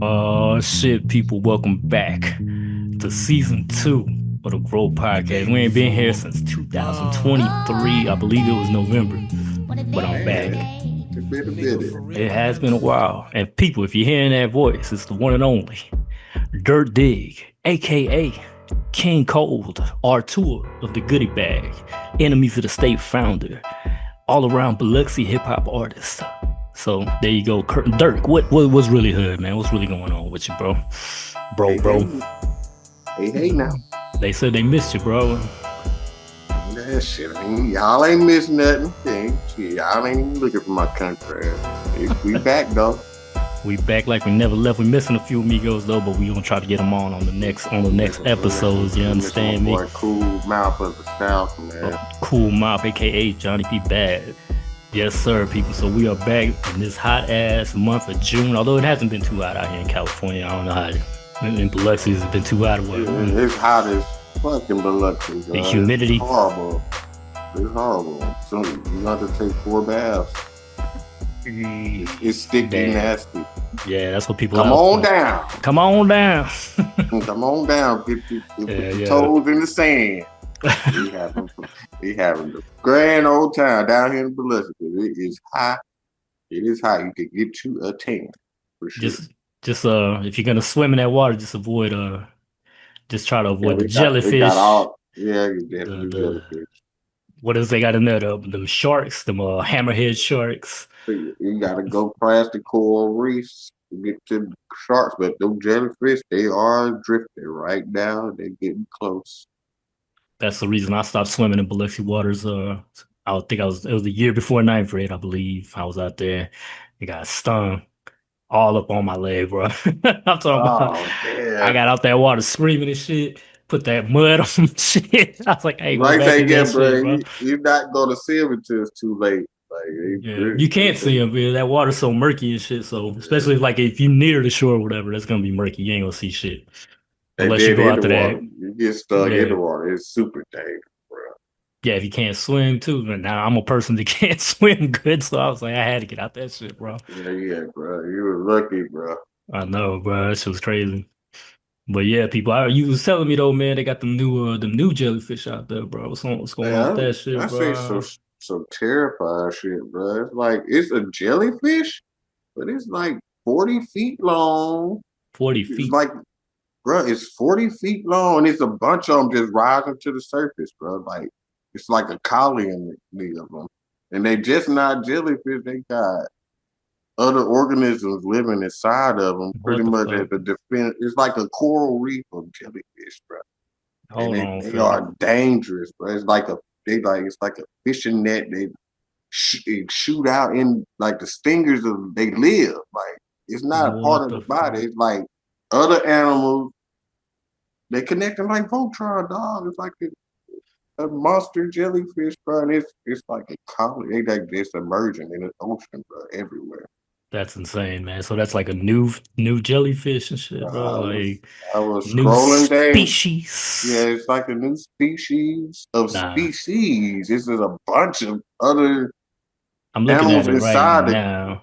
Oh shit, people, welcome back to season 2 of the Grow Podcast. We ain't been here since 2023. I believe it was November, but I'm back. Man, it's been a minute. It has been a while. And people, if you're hearing that voice, it's the one and only Dirk Digg, aka King Cold, R2 of the Goodie Bag, Enemies of the State founder, all around Biloxi hip hop artist. So there you go, Dirk. What's really hood, man? What's really going on with you, bro? Hey, Bro. hey now. They said they missed you, bro. That shit, y'all ain't missed nothing. Y'all ain't even looking for my country. We back though. We back like we never left. We missing a few amigos though, but we gonna try to get them on the next episodes. You understand me? Boy, Cool Mouth of the South, man. Cool Mop, aka Johnny P. Bad. Yes, sir, people. So we are back in this hot ass month of June. Although it hasn't been too hot out here in California. I don't know how in Biloxi it's been too hot. It's hot as fucking Biloxi. The humidity. It's horrible. It's horrible. So you have to take 4 baths. It's sticky, Damn. nasty. Yeah, that's what people. Come on down. Come on down. Come on down. Get your toes in the sand. we having the grand old time down here in Biloxi. It is hot. It is hot. You can get you a tan for sure. Just if you're gonna swim in that water, just try to avoid the jellyfish. You definitely jellyfish. What else they got in there? Them sharks, them hammerhead sharks. You gotta go past the coral reefs to get to the sharks, but those jellyfish, they are drifting right now. They're getting close. That's the reason I stopped swimming in Biloxi waters. I think it was the year before ninth grade, I believe. I was out there. It got stung all up on my leg, bro. I'm talking about. Man. I got out that water screaming and shit. Put that mud on some shit. I was like, "Hey, like back in that shit, bro." You're not gonna see them until it's too late. You can't see them, man. That water's so murky and shit. So especially like if you near the shore or whatever, that's gonna be murky. You ain't gonna see shit unless you go out to that. You get stuck in the water. It's super dangerous, bro. Yeah, if you can't swim too. But now I'm a person that can't swim good, so I was like, I had to get out that shit, bro. Yeah, bro. You were lucky, bro. I know, bro. That shit was crazy. But yeah, people, you was telling me though, man, they got them new jellyfish out there, bro. What's going on with that shit, bro? I some terrifying shit, bro. It's like it's a jellyfish, but it's like 40 feet long. 40 feet. It's like, bro, it's 40 feet long, and it's a bunch of them just rising to the surface, bro. Like it's like a colony of them, and they just not jellyfish. They got other organisms living inside of them, pretty much as a defense. It's like a coral reef of jellyfish, bro. They are dangerous, bro. It's like it's like a fishing net. They shoot out in like the stingers of they live. Like it's not a part of the body. It's like other animals. They connecting like Voltron, dog. It's like a monster jellyfish, bro. And it's like a colony. They like just emerging in the ocean, bro, everywhere. That's insane, man. So that's like a new jellyfish and shit, bro. Like I was new scrolling species. Yeah, it's like a new species of species. This is a bunch of other animals inside right now.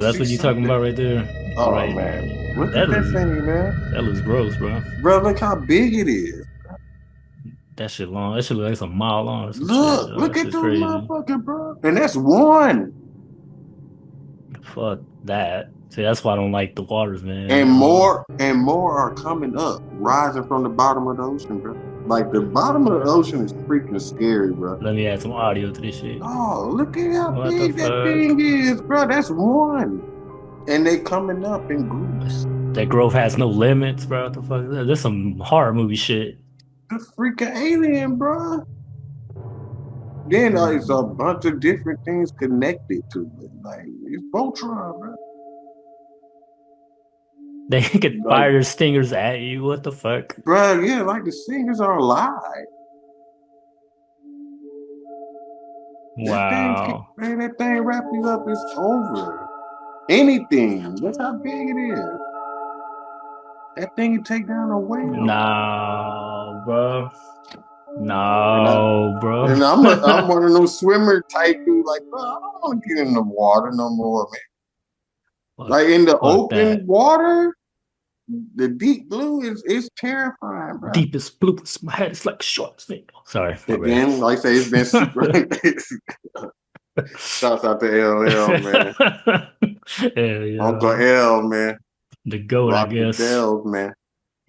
That's what you're talking about right there. Oh right, man. Look at that thing, man. That looks gross, bro. Bro, look how big it is. That shit long. That shit look like a mile long. Look at those motherfuckers, bro. And that's one. Fuck that. See, that's why I don't like the waters, man. And more are coming up, rising from the bottom of the ocean, bro. Like the bottom of the ocean is freaking scary, bro. Let me add some audio to this shit. Oh, look at how big that thing is, bro. That's one. And they coming up in groups. That growth has no limits, bro. What the fuck is that? That's some horror movie shit. The freaking alien, bro. Then it's a bunch of different things connected to it. Like it's Voltron, bro. They can fire stingers at you. What the fuck, bro? Yeah, like the stingers are alive. Wow, that thing wrap you up. It's over. Anything. That's how big it is. That thing can take down a whale. Nah, bro. No, bro. And I'm one of those swimmer type dudes. Like, bro, I don't want to get in the water no more, man. fuck, Like in the fuck open that. water, the deep blue is terrifying, bro. Deepest, bluest, my head is like a short snake. Sorry, my bad. Again, like I say, it's been super. Shouts out to LL, man. Yeah, yeah. Uncle L, man. The goat, I Rock the guess. bells, man.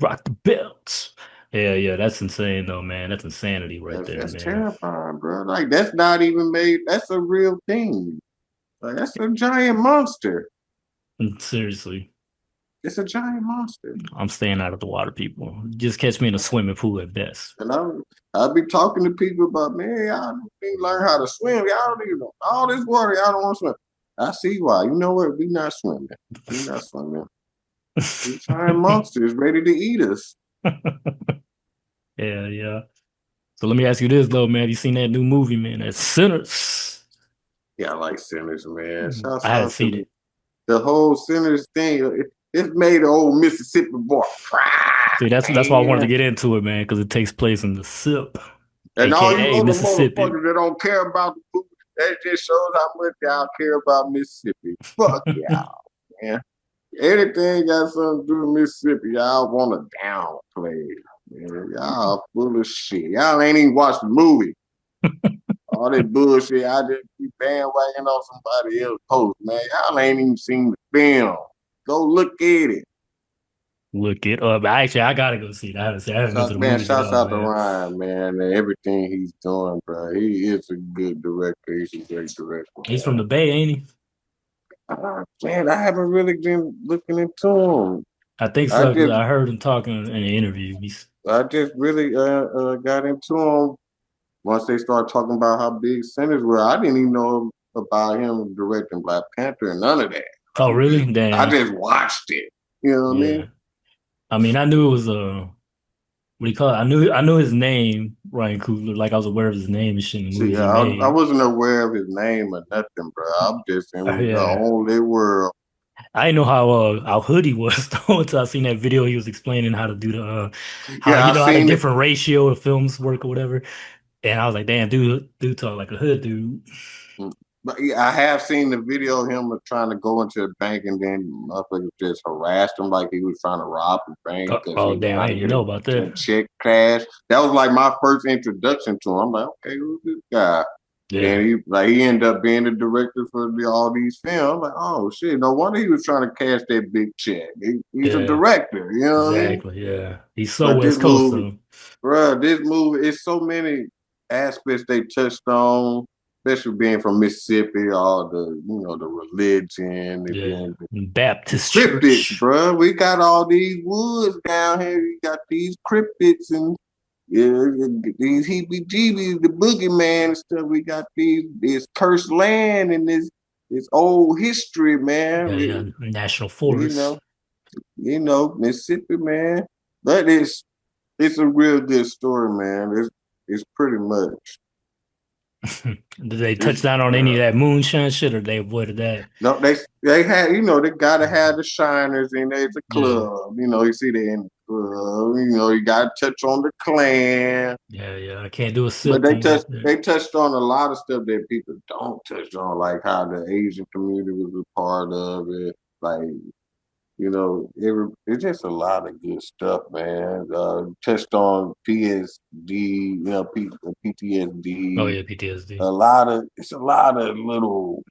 Rock the belts. Yeah, yeah, that's insane though, man. That's insanity right there, That's man. terrifying, bro. Like that's not even made. That's a real thing. Like that's a giant monster. Seriously, It's a giant monster. I'm staying out of the water, people. Just catch me in a swimming pool at best. And I be talking to people about, man, y'all need to learn how to swim. Y'all don't even know all this water. Y'all don't want to swim. I see why. You know what? We not swimming. We not swimming. These giant monsters ready to eat us. Yeah, yeah. So let me ask you this though, man. You seen that new movie, man? That's Sinners. Yeah, I like Sinners, man. Shouts I haven't out seen to it. the whole Sinners thing. It made the old Mississippi boy cry, See, that's why I wanted to man. get into it, man, because it takes place in the SIP, And all you aka other Mississippi. motherfuckers that don't care about the movie, that just shows how much y'all care about Mississippi. Fuck y'all, man. Anything got something to do with Mississippi, y'all want to downplay. Man, y'all full of shit. Y'all ain't even watched the movie. All that bullshit, I just be bandwagoning on somebody else's post, man. Y'all ain't even seen the film. Go look at it. Look it up. Actually, I gotta go see it. I haven't been to the Man, movies at shouts all, out to man. Ryan, man, and everything he's doing, bro. He is a good director. He's a great director, He's from man. the Bay, ain't he? Man, I haven't really been looking into him. I think I so, because just, I heard him talking in an interview. I just really got into him once they started talking about how big Sinners were. I didn't even know about him directing Black Panther and none of that. Oh, really? I Damn. just watched it. You know what I mean? Yeah. I mean, I knew it was what do you call it? I knew his name, Ryan Coogler. Like I was aware of his name and shit in the See, movies he I made. wasn't aware of his name or nothing, bro. I'm just in the Yeah. only world. I didn't know how hood he was though until I seen that video he was explaining how to do the how Yeah, I how the seen it. different ratio of films work or whatever. And I was like, damn, dude talk like a hood dude. But yeah, I have seen the video of him trying to go into the bank and then motherfuckers just harassed him like he was trying to rob the bank Oh, because oh he was damn, I trying to didn't even get know about a that. check cash. That was like my first introduction to him. I'm like, okay, who's this guy? Yeah, And he ended up being the director for all these films. I'm like, oh shit, no wonder he was trying to cash that big check. He's a yeah, director, you know what I mean? exactly. Yeah. He's so But West Coast though. this movie, it's so many aspects they touched on, especially being from Mississippi, all the the religion, and Yeah. then the Baptist cryptids, Church. bro. We got all these woods down here. We got these cryptids and yeah, these heebie-jeebies, the boogeyman and stuff. We got this cursed land and this old history, man. Yeah, yeah. National You Forest. know, Mississippi, man. But it's a real good story, man. It's pretty much Did they touch it's down on any of that moonshine shit or they avoided that? no they had they gotta have the shiners in there. It's a Yeah. club. You see they in the club. You gotta touch on the clan. Yeah, yeah. I can't do a But sip on that. they touched on a lot of stuff that people don't touch on, like how the Asian community was a part of it. Like, it's just a lot of good stuff, man. Touched on PSD, Oh PTSD. yeah, PTSD. It's a lot of little,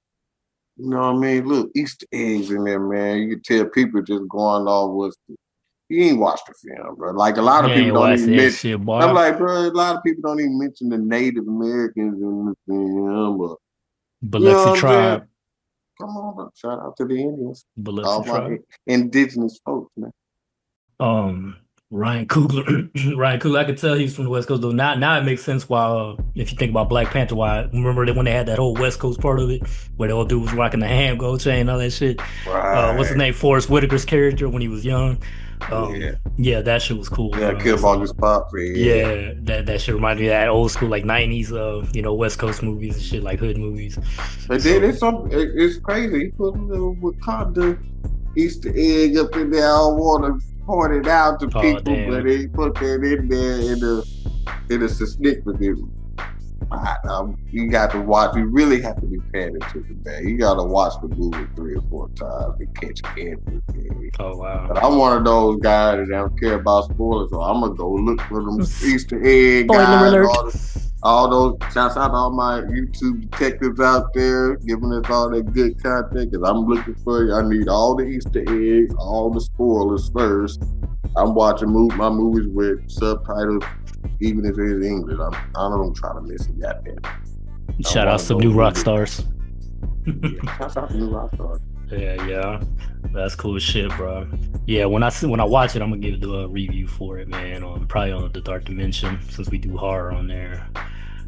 what I mean, little Easter eggs in there, man. You can tell people just going off you ain't watched the film, bro. Like a lot of Yeah, people ain't don't watch even that mention. shit, I'm boy. like, bro, a lot of people don't even mention the Native Americans in the film. But you know Biloxi what I'm saying? tribe. Come on, bro. Shout out to the Indians, Biloxi all my tribe. indigenous folks, man. Um, Ryan Coogler. Ryan Coogler, I could tell he's from the West Coast though. Now it makes sense why if you think about Black Panther, why remember that when they had that whole West Coast part of it, where the old dude was rocking the ham gold chain and all that shit. What's his Right. name? Forrest Whitaker's character when he was young. Yeah. Yeah, that shit was cool, Yeah, bro. Killmonger So spot for yeah. yeah, that shit reminded me of that old school like 90s West Coast movies and shit, like hood movies. But then So it's crazy. He put a little Wakanda Easter egg up in there. I don't want to point it out to oh people, but damn. they put that in there in the it is a stick with it. You got to watch. You really have to be paying attention, man. You got to watch the movie 3 or 4 times to catch everything. Oh wow! But I'm one of those guys that don't care about spoilers, so I'm gonna go look for them Easter egg Spoiler guys, alert! all those. Shouts out to all my YouTube detectives out there, giving us all that good content. Cause I'm looking for you. I need all the Easter eggs, all the spoilers first. I'm watching my movies with subtitles, even if it's English. I don't try to miss it that bad. Shout out some new rock stars. Shout out to new rock stars. Yeah, that's cool shit, bro. Yeah, when I watch it, I'm gonna give the review for it, man. Probably on the Dark Dimension since we do horror on there.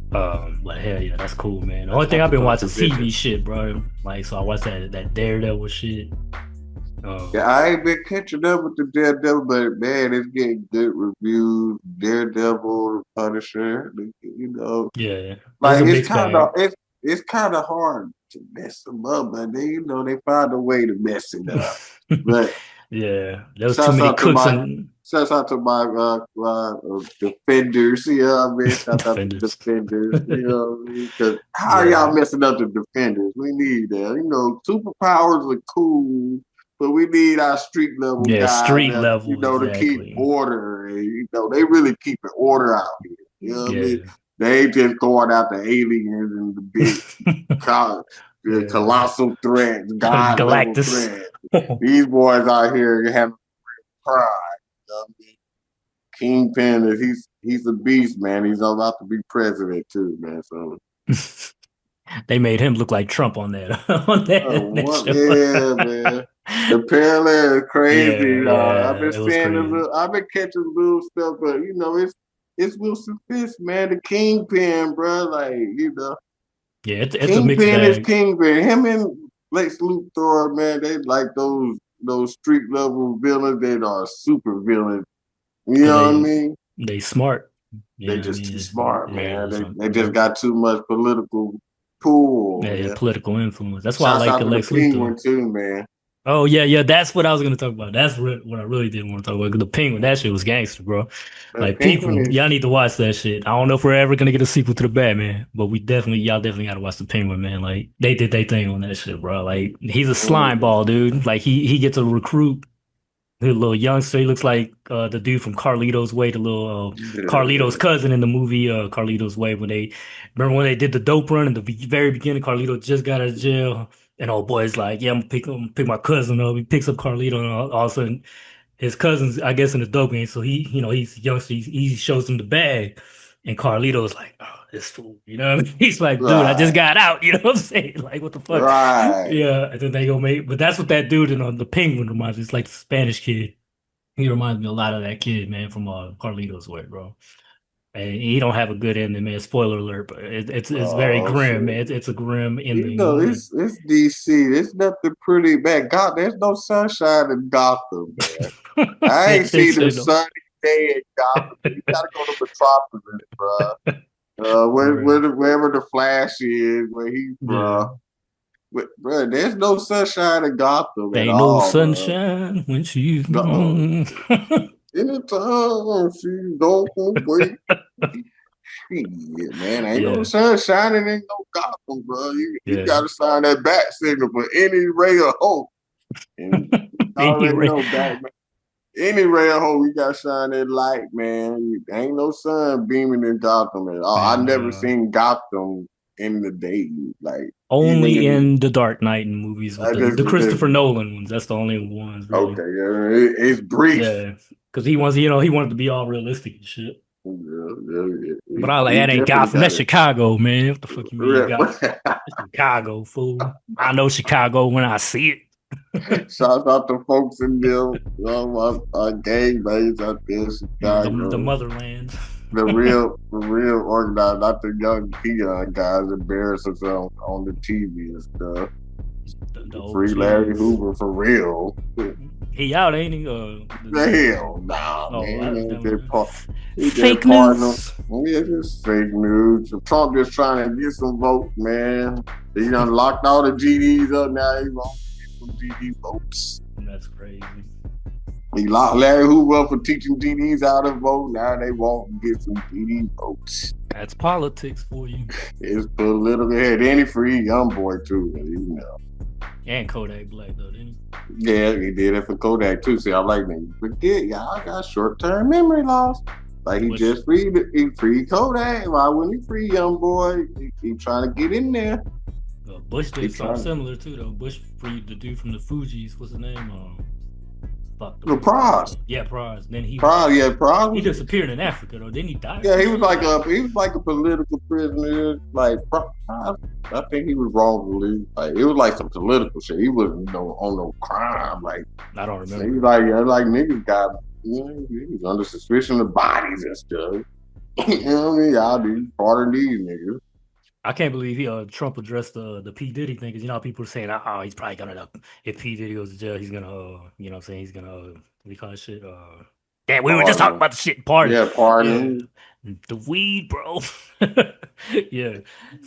But hell yeah, that's cool, man. The only thing I've been watching TV shit, bro. Like, so I watched that Daredevil shit. Yeah, I ain't been catching up with the Daredevil, but man, it's getting good reviews. Daredevil, Punisher, you know, yeah, like it's kind of hard to mess them up, but they find a way to mess it up. But yeah, there was too many cooks and shouts out to my defenders. You know what I mean? Shouts out to defenders. You know what I mean? Because how are y'all messing up the defenders? We need that. You know, superpowers are cool. But we need our street level guys, level, to keep order. And, they really keep an order out here. You know what I mean? They ain't just throwing out the aliens and the big colossal threats, God level threats. These boys out here having pride. You know what I mean? Kingpin he's a beast, man. He's about to be president too, man. So they made him look like Trump on that. Yeah, man. The parallel is crazy. I've been seeing I've been catching little stuff, but it's Wilson Fisk, man, the Kingpin, bro. Like, yeah, it's Kingpin a mixed bag. is Kingpin. Him and Lex Luthor, man, they like those street level villains that are super villains. You know what I mean? They smart. They just too smart, man. They just got too much political pull. Yeah, political influence. That's why I like the Lex Luthor too, man. Oh yeah, that's what I was gonna talk about. That's what I really didn't want to talk about. The Penguin, that shit was gangster, bro. Like, people, y'all need to watch that shit. I don't know if we're ever gonna get a sequel to the Batman, but y'all definitely gotta watch the Penguin, man. Like, they did their thing on that shit, bro. Like, he's a slime ball, dude. Like, he gets a recruit. The little youngster, he looks like the dude from Carlito's Way, the little Carlito's cousin in the movie Carlito's Way. When they did the dope run in the very beginning, Carlito just got out of jail, and old boy's like, "Yeah, I'm gonna pick my cousin up." He picks up Carlito, and all of a sudden, his cousin's, I guess, in the dope game. So he's a youngster. He shows him the bag, and Carlito's like, "Oh, this fool," you know what I mean? He's like, "Dude, I just got out." You know what I'm saying? Like, what the fuck? Right. Yeah. And then they go but that's what that dude in the Penguin reminds me. It's like the Spanish kid. He reminds me a lot of that kid, man, from Carlito's Way, bro. And he don't have a good ending, man. Spoiler alert, but it's very grim, man. It's a grim ending. It's DC. There's nothing pretty, man. God, there's no sunshine in Gotham, man. I ain't seen a sunny day in Gotham. You gotta go to Metropolis, bro. Wherever the Flash is, where he's from. But, bro, there's no sunshine in Gotham at all. Ain't no sunshine when she's gone. Anytime she's gone, wait. Shit, man, ain't no sunshine and ain't no Gotham, bro. You gotta sign that bat signal for any ray of hope. And any ray of hope, you gotta shine that light, man. Ain't no sun beaming in Gotham at all. I never seen Gotham in the day, like only in the Dark Knight and movies with the Christopher Nolan ones. That's the only ones. Really. Okay, yeah, it's brief. Yeah, because he wanted to be all realistic and shit. Yeah. But I like, that ain't Gotham. That's Chicago, man. What the fuck you mean? That's Chicago, fool. I know Chicago when I see it. Shout out to folks in there, our gang mates out there, Chicago. The motherland. The real organized, not the young peon guys embarrass us on the TV and stuff. The free Larry Hoover for real. He out, ain't he? Hell nah, man. Fake news. Yeah, just fake news. Trump just trying to get some votes, man. He done locked all the GDs up now. He won't get some GD votes. That's crazy. He locked Larry Hoover up for teaching GDs how to vote. Now they want to get some GD votes. That's politics for you. It's political head. Then he free young boy too, you know. And Kodak Black though, didn't he? Yeah, he did it for Kodak too. See, I like that. Forget y'all got short term memory loss. Like he Which just freed Kodak. Why wouldn't he free young boy? He trying to get in there. Bush He did something trying similar too though. Bush freed the dude from the Fugees. What's his name? Fuck the the white guy. prize. Yeah, Prize. Then Prize he was disappeared in Africa though. Didn't he die? yeah, he was like a political prisoner. Like I think he was wrongfully like it was like some political shit. He wasn't on no crime. Like I don't he remember. was like niggas got he was under suspicion of bodies and stuff. You know what I mean? Y'all be part of these niggas. I can't believe he Trump addressed the P Diddy thing because you know people are saying he's probably gonna if P Diddy goes to jail he's gonna you know what I'm saying he's gonna what do you call that shit damn we were just talking Pardon. about the shit pardon Yeah, yeah pardon. the weed bro yeah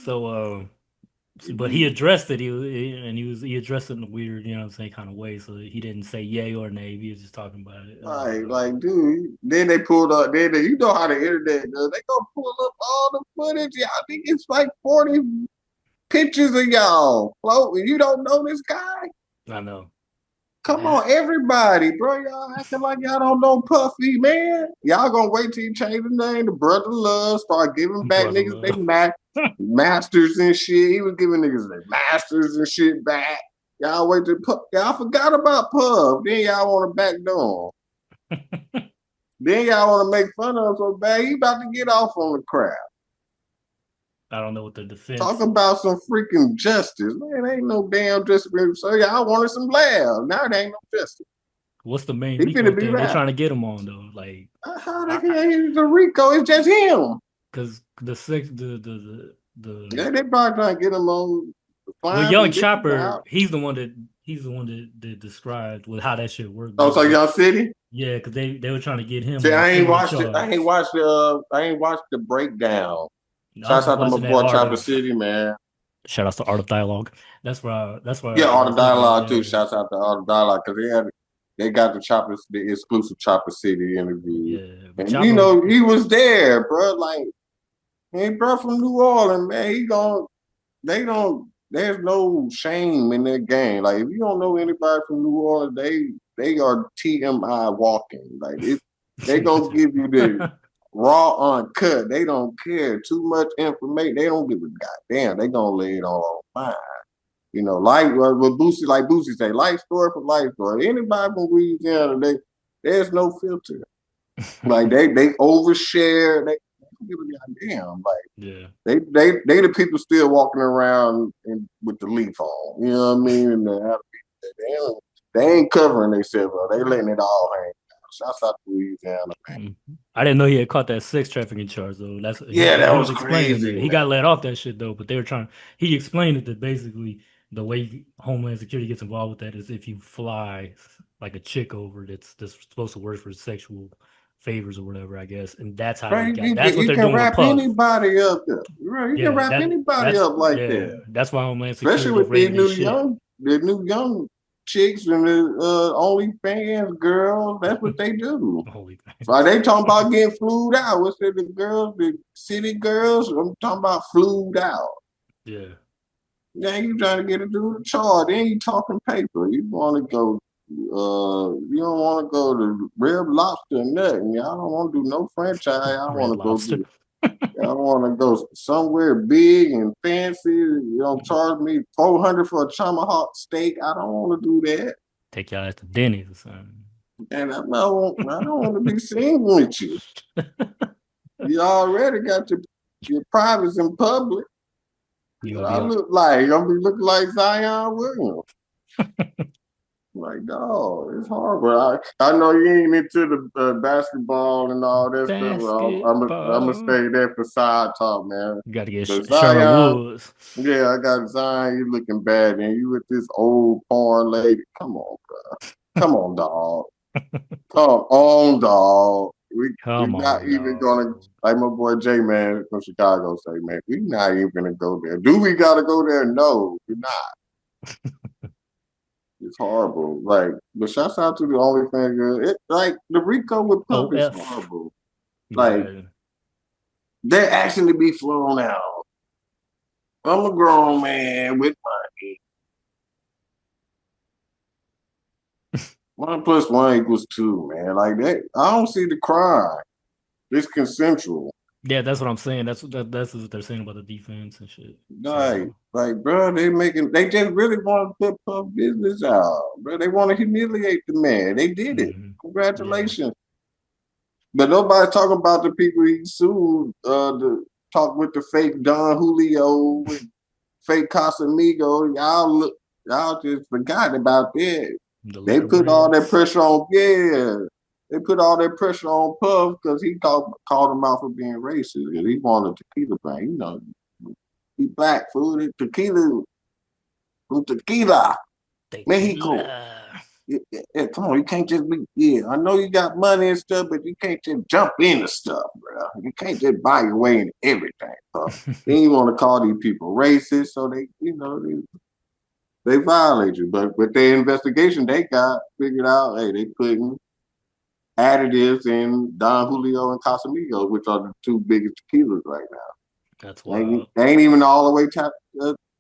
so but he addressed it he addressed it in a weird you know what I'm saying kind of way so he didn't say yay or nay he was just talking about it Like, dude. Then they pulled up. You know how the internet does. They gonna pull up all the footage. Y'all think it's like 40 pictures of y'all floating. You don't know this guy? I know Come on, everybody, bro. Y'all acting like y'all don't know Puffy, man. Y'all gonna wait till you change the name to Brother Love, start giving back brother niggas they love masters and shit. He was giving niggas their masters and shit back. Y'all wait till y'all forgot about Puff. Then y'all want to back door. Then y'all want to make fun of him so bad. He about to get off on the crowd. I don't know what the Talk defense about some freaking justice. Man, ain't no damn justice. So y'all wanted some laughs. Now there ain't no justice. what's the main He Rico finna be thing they rapping. trying to get him on though like How the hell he's a Rico? It's just him. because the six the Yeah, they probably trying to get him on the well flying Young from Diddy Chopper out. he's the one that described with how that shit worked Oh, so basically y'all city? yeah because they were trying to get him See, on a I ain't felony watched it. charge I ain't watched the breakdown. I was Shouts just out to my watching that boy art Chopper of City, man. shout out to Art of Dialogue that's why Yeah, I all the was looking at dialogue too. yeah Shouts out to all the dialogue because they got the exclusive Chopper City interview, yeah but and Chopper he was there, bro. Like, hey, bro, from New Orleans, man. He gon' they don't. There's no shame in their game. Like, if you don't know anybody from New Orleans, they are TMI walking. Like, they gonna give you the raw uncut. They don't care too much information. They don't give a goddamn. They gonna lay it all fine. You know, like Boosie say, life story for life story. Anybody from Louisiana, there's no filter. Like they overshare. They don't give a goddamn. Like yeah they the people still walking around with the leaf on. You know what I mean? And they ain't covering themselves. They letting it all hang out. Shouts out to Louisiana. Mm. I didn't know he had caught that sex trafficking charge though. That's Yeah, he that was was explaining crazy. that he got let off that shit though, but they were trying. He explained it that basically the way Homeland Security gets involved with that is if you fly like a chick over that's supposed to work for sexual favors or whatever, I guess, and that's how they Right? got. That's what You they're can doing with wrap Puff. anybody up there. Right? You can Yeah, wrap anybody up like that. that's why Homeland Especially Security with raided his shit. the new young chicks and the OnlyFans girls. That's what they do. Holy Like things. they talking about getting flued out. What's it? The girls, the city girls. I'm talking about flued out. Yeah, Now you trying to get a dude a charge. Then you talking paper. You want to go. You don't want to go to Red Lobster or nothing. Y'all don't want to do no franchise. Y'all want Red to go Lobster. do. Y'all want to go somewhere big and fancy. You don't charge me 400 for a tomahawk steak. I don't want to do that. Take y'all at the Denny's or something. And I don't want to be seen with you. You already got your privates in public. You What gonna be I up. look like? I'm gonna be looking like Zion Williams. Like, dog, it's hard. But I know you ain't into the basketball and all that stuff. I'm gonna Basketball. stay there for side talk, man. You got to get But Charlotte Zion, Woods. yeah, I got Zion. You looking bad, and you with this old porn lady. Come on, bro. Come on, dog. Come on, dog. We Come not on, even gonna dog. like my boy J Man from Chicago say, man, we not even gonna go there. Do we gotta go there? No, we're not. It's horrible. Like, but shouts out to the OnlyFans girl. It like the Rico with Puff is OF. horrible. Like, Yeah. they're asking to be flown out. I'm a grown man with money. 1 plus 1 equals 2, man. Like that, I don't see the crime. It's consensual. Yeah, that's what I'm saying. That's what they're saying about the defense and shit. Like, So, bro, they just really want to put Puff business out, bro. They want to humiliate the man. They did it. yeah, Congratulations. But nobody's talking about the people he sued, to talk with the fake Don Julio and fake Casamigo. Y'all just forgot about that. the They L.A put all that Riots. pressure on, yeah. They put all that pressure on Puff because called him out for being racist. And he wanted tequila brand. You know, he black food, tequila from tequila, Mexico. Tequila. Yeah, come on, you can't just be. Yeah, I know you got money and stuff, but you can't just jump into stuff, bro. You can't just buy your way into everything, bro. Then you want to call these people racist, so they violate you. But with their investigation, they got figured out. Hey, they putting additives in Don Julio and Casamigos, which are the two biggest tequilas right now. That's They wild. ain't even all the way tapped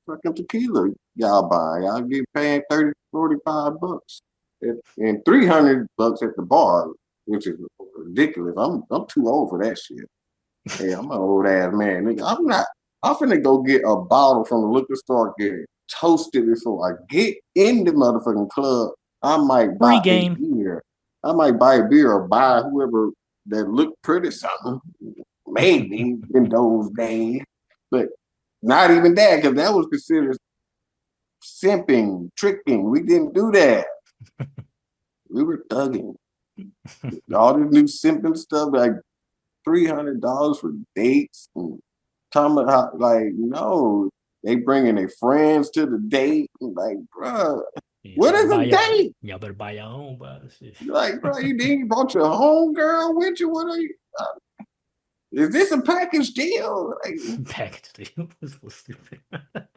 fucking tequila y'all buy. Y'all get paying 30, 45 bucks and 300 bucks at the bar, which is ridiculous. I'm too old for that shit. Hey, I'm an old ass man. Nigga, I'm finna go get a bottle from the liquor store, get it toasted before I get in the motherfucking club. I might Free buy a game. beer. I might buy a beer or buy whoever that looked pretty something. Maybe in those days. But not even that, because that was considered simping, tricking. We didn't do that. We were thugging. All this new simping stuff, like $300 for dates and talking about like, no, they bringing their friends to the date. Like, bro, Y'all what better is buy a date? y'all better buy your own by the shit. Like, bro, you didn't brought your home girl with you. What are you? Is this a package deal? Like, Package deal. This was stupid.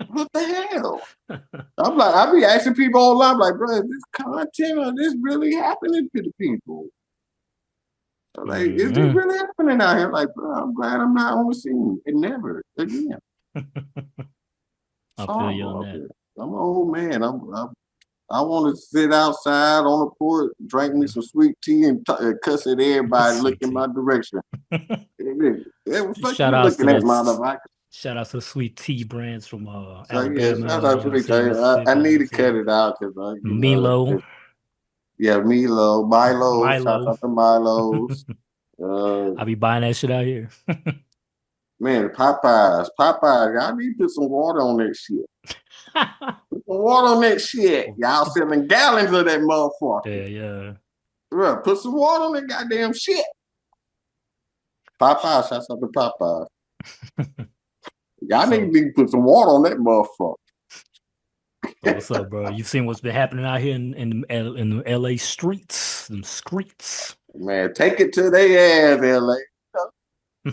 what the hell? I'm like, I be asking people online, like, bro, is this content or is this really happening to the people? So, like, is this Mm-hmm. really happening out here? Like, bro, I'm glad I'm not on the scene. It never again. It's I feel you on horrible out that. there. I'm an old man. I want to sit outside on the porch, drink me some sweet tea, and cuss at everybody, look Sweet in tea. my direction. Hey, what the fuck Shout you outs to looking at, the motherfucker? shout outs to the sweet tea brands from So yeah, shout Alabama, out you to know what I'm me. saying, I Mississippi, you need know what to I'm cut saying? it out because Milo. yeah, Milo. Shout Milo. out to Milo's. Uh, I be buying that shit out here. man, Popeyes. Y'all need to put some water on that shit. Put some water on that shit. Y'all selling gallons of that motherfucker. Yeah, yeah. Bro, put some water on that goddamn shit. Popeyes. Shout out to Popeyes. Y'all So, need to put some water on that motherfucker. what's up, bro? You seen what's been happening out here in the LA streets, them streets. Man, take it to their ass, LA.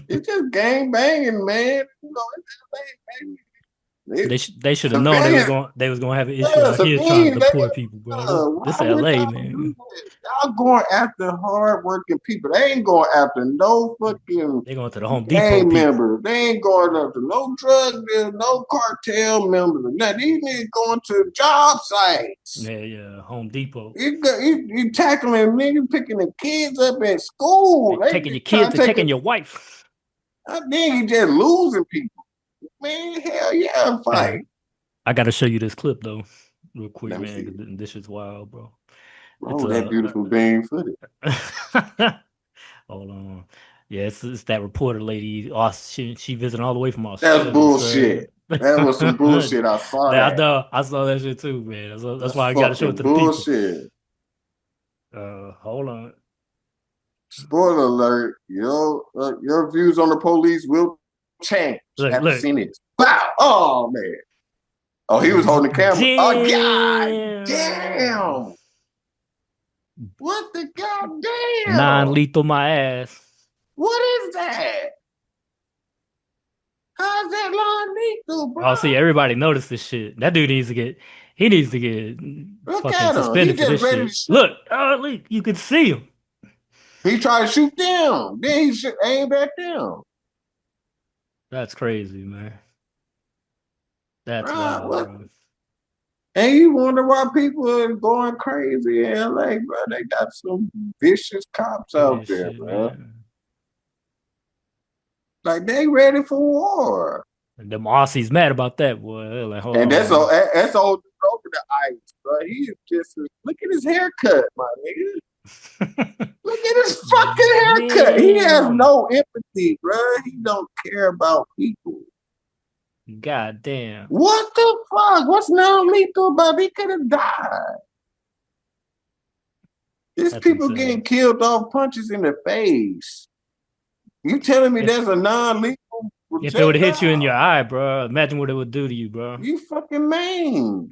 It's just gang banging, man. It's LA, baby. They should have known Civilians, they was gonna have an issue out here trying to civilians, baby. deport people, bro. Why This would LA, y'all do man. that? Y'all going after hardworking people. They ain't going after no fucking They going to the Home Depot gang people. members. They ain't going after no drug dealers, no cartel members. Now, these niggas going to job sites. Yeah, yeah, Home Depot. You tackling niggas, picking the kids up at school. They They taking your trying kids, to they take taking it. your wife. Then you just losing people. Man, hell yeah, Hey, fight. I gotta show you this clip though, real quick, Let me man. see. 'Cause this is wild, bro. It's Oh, that beautiful being footage. hold on. Yeah, it's that reporter lady. She visiting all the way from That's Australia, bullshit. sir. That was some bullshit. I saw I that. know. I saw that shit too, man. That's That's why I got to show it fucking to the people. bullshit. Hold on. Spoiler alert: your views on the police will change Look, after look. seeing this. Wow! Oh man! Oh, he was holding the camera. Oh god Damn. damn! What the goddamn? Non-lethal my ass. What is that? How's that law lethal, bro? Oh, see, everybody noticed this shit. That dude needs to get. He needs to get Look fucking at him. He suspended for just this ready to shit. shoot. Look, you can see him. He tried to shoot them. Then he should aim at them. That's crazy, man. That's Bro, wild, what? bro. And you wonder why people are going crazy in LA, bro. They got some vicious cops out Yeah, there, shit, bro. man. Like they ready for war. And them Aussies mad about that, boy. They're like, hold And on, man. that's old over the ice, bro. He is just look at his haircut, my nigga. Look at his fucking haircut. He has Damn. no empathy, bro. He don't care about people. God damn. What the fuck? What's non-lethal about? He could have died. There's That's people insane. getting killed off punches in the face. You telling me If there's a non-lethal if it would hit you in projectile? your eye, bro, imagine what it would do to you, bro. You fucking man.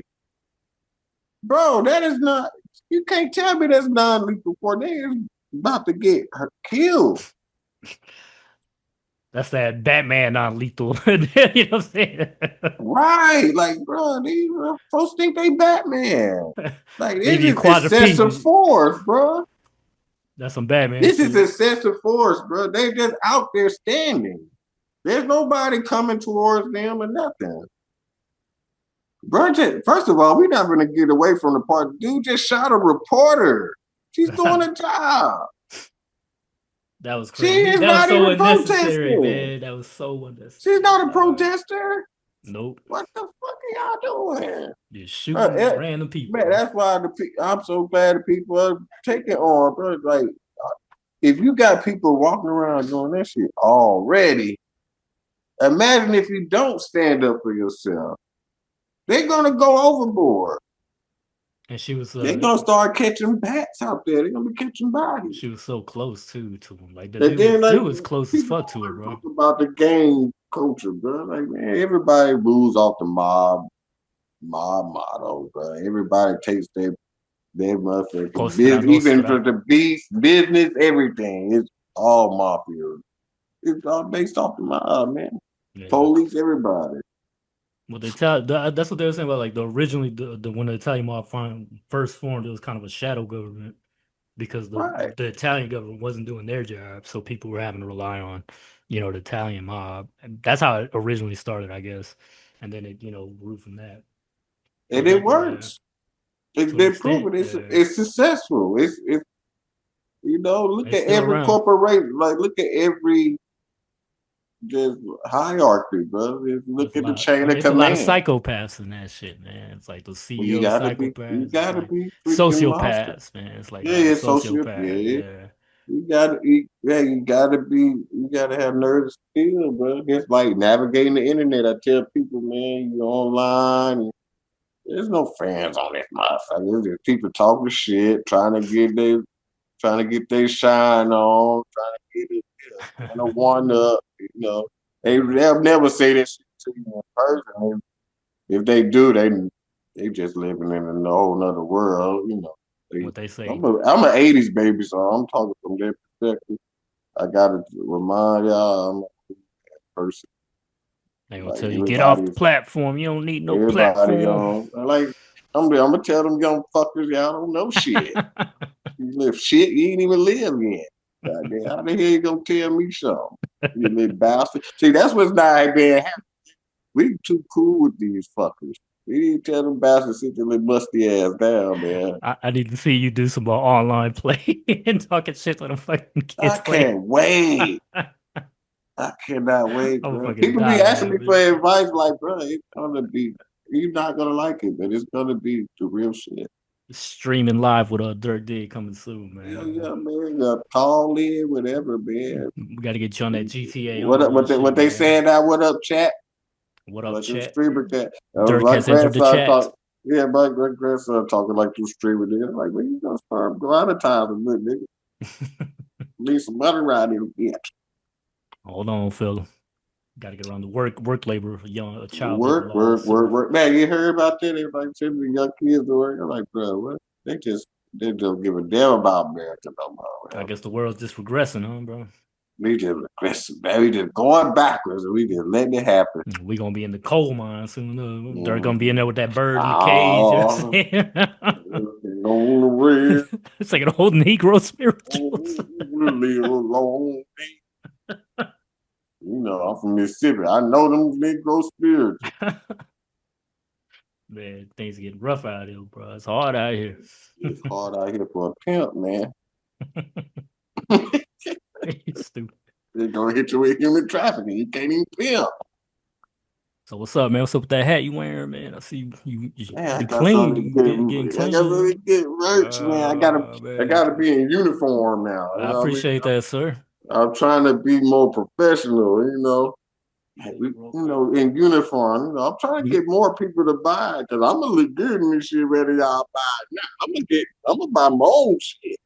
Bro, that is not, you can't tell me that's non-lethal for they is about to get her killed. That's that Batman non-lethal. You know what I'm saying? Right. Like, bro, these folks think they Batman. Like, Leave this you is excessive quadriplegic. force, bro. That's some Batman This is shit. excessive force, bro. They just out there standing. There's nobody coming towards them or nothing. Bro, first of all, we're not going to get away from the part. Dude just shot a reporter. She's doing a job. That was She crazy. is That was not so even unnecessary, protesting. man. That was so She's unnecessary, not a dog. protester. Nope. What the fuck are y'all doing? Just shooting random people, Man, bro. that's why I'm so glad the people are taking on, bro. Like, if you got people walking around doing that shit already, imagine if you don't stand up for yourself. They're gonna go overboard. And she was They're gonna start catching bats out there. They're gonna be catching bodies. she was so close too to him. Like the And dude then was like dude was close as people fuck to her, don't bro. talk about the gang culture, bro. Like man, everybody moves off the mob motto, bro. Everybody takes their motherfucking Costa business, even Nostra. for the beast business, everything. It's all mafia. It's all based off the mob, man. Yeah. Police, everybody. Well, that's what they were saying about like the originally the when the Italian mob first formed, it was kind of a shadow government because Right. the Italian government wasn't doing their job, so people were having to rely on, the Italian mob. And that's how it originally started, I guess, and then it grew from that. And But it that, yeah, works. It's to an been extent, proven. It's successful. It's look it's at still every around. corporation, like look at every just hierarchy, bro. Just look There's a at the lot. chain of It's a lot of command. psychopaths in that shit, man. It's like the Well, CEO you psychopaths. It's gotta like be freaking monster. sociopaths, man. It's like a Yeah, lot of it's social. sociopaths. Yeah, Yeah. you gotta have nerve to steal, bro. It's like navigating the internet. I tell people, man, you're online. There's no fans on this motherfucker. There's just people talking shit, trying to get their shine on, trying to get it, trying to one up. Yeah. They'll never say this shit to you in person. If they do, they just living in a whole nother world. They, What they say. I'm an '80s baby, so I'm talking from their perspective. I gotta remind y'all, I'm a person. They gonna Like tell you get off the everybody's platform. You don't need no everybody platform. young. Like I'm gonna tell them young fuckers, y'all don't know shit. You live shit you ain't even live yet. Goddamn, how the hell you gonna tell me something? You little bastard. See, that's what's not being happening. We too cool with these fuckers. We need to tell them bastards sit their little musty ass down, man. I need to see you do some more online play and talking shit to them fucking kids I play. can't wait. I cannot wait, I'm bro. fucking People be dying asking me for laughing. advice, like, bro, it's gonna be. You're not gonna like it, but it's gonna be the real shit. Streaming live with Dirk Digg coming soon, Hell man. yeah, man. Call in, whatever, man. We got to get you on that GTA What up? only and What shit, they man. saying now? What up, chat? What up, Like them chat? streamer cat. Dirk My has entered the grandson chat. talk. Yeah, my grandson talking like two streamer niggas. Like, when you gonna start go out of time, nigga? Leave some money around here, bitch. Hold on, Phil. Got to get around the work labor, child labor Work, laws. work, So work, work. Man, you heard about that? Everybody sending the young kids to work. I'm like, bro, what? They don't give a damn about America no more. I Man. guess the world's just regressing, huh, bro? We just aggressive, man. We just going backwards and we just letting it happen. We gonna be in the coal mine soon. They're gonna be in Mm. there with that bird in the cage. You know what I'm Oh, saying? on the red, It's like an old Negro spirituals. really alone. You know, I'm from Mississippi. I know them Negro spirituals. Man, things getting rough out here, bro. It's hard out here. It's hard out here for a pimp, man. It's stupid. They're gonna hit you with human trafficking. You can't even pimp. So what's up, man? What's up with that hat you wearing, man? I see you Man, I be got something clean. to Getting get. I got something to clean. get merch, man. I Man, gotta be in uniform now. You I know what I mean? appreciate that, sir. I'm trying to be more professional, you know. Look real You quick. know, in uniform. You know, I'm trying to get more people to buy it because I'm gonna look good in this shit whether y'all buy it now. I'm gonna buy my own shit.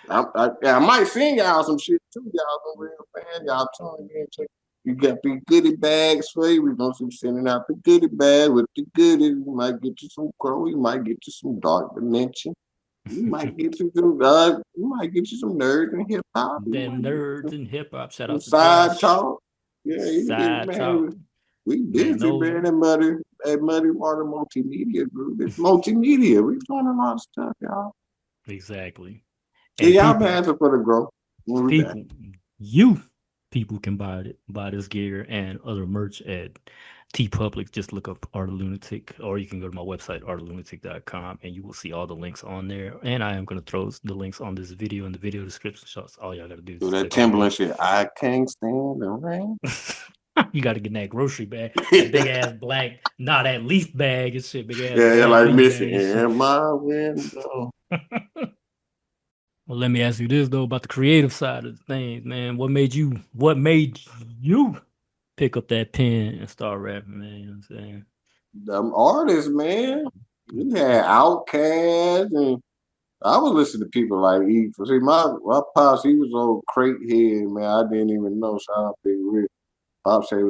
I might send y'all some shit too. Y'all some real fans. Y'all tune in. Check. You got big goodie bags for you. We're gonna be sending out the goodie bag with the goodies. You might get you some crow. You might get you some dark dimension. You might get you some. You might get you some nerds and hip hop. You Them might get nerds in hip hop. Shout some out to side Josh. talk. Yeah, you can get Side talk. man. We Man, busy, no, man. That muddy water multimedia group. It's multimedia. We doing a lot of stuff, y'all. exactly. And Yeah, y'all people, been asking for the growth. We'll be back. people, you people can buy this gear and other merch at T Public. Just look up Art of Lunatic, or you can go to my website, artoflunatic.com, and you will see all the links on there. And I am gonna throw the links on this video in the video description. So all y'all gotta do is Do just that click on the Timberland link. shit. I can't stand the rain. You got to get in that grocery bag, that big ass black, not that leaf bag and shit, big ass Yeah, black like leaf missing bag and shit. in my window. Well, let me ask you this though about the creative side of things, man. What made you pick up that pen and start rapping, man? You know what I'm saying? Them artists, man. We had Outkast and I was listening to people like E. See, my pops, he was old crate head, man. I didn't even know. Shout out Big Rick. Pops said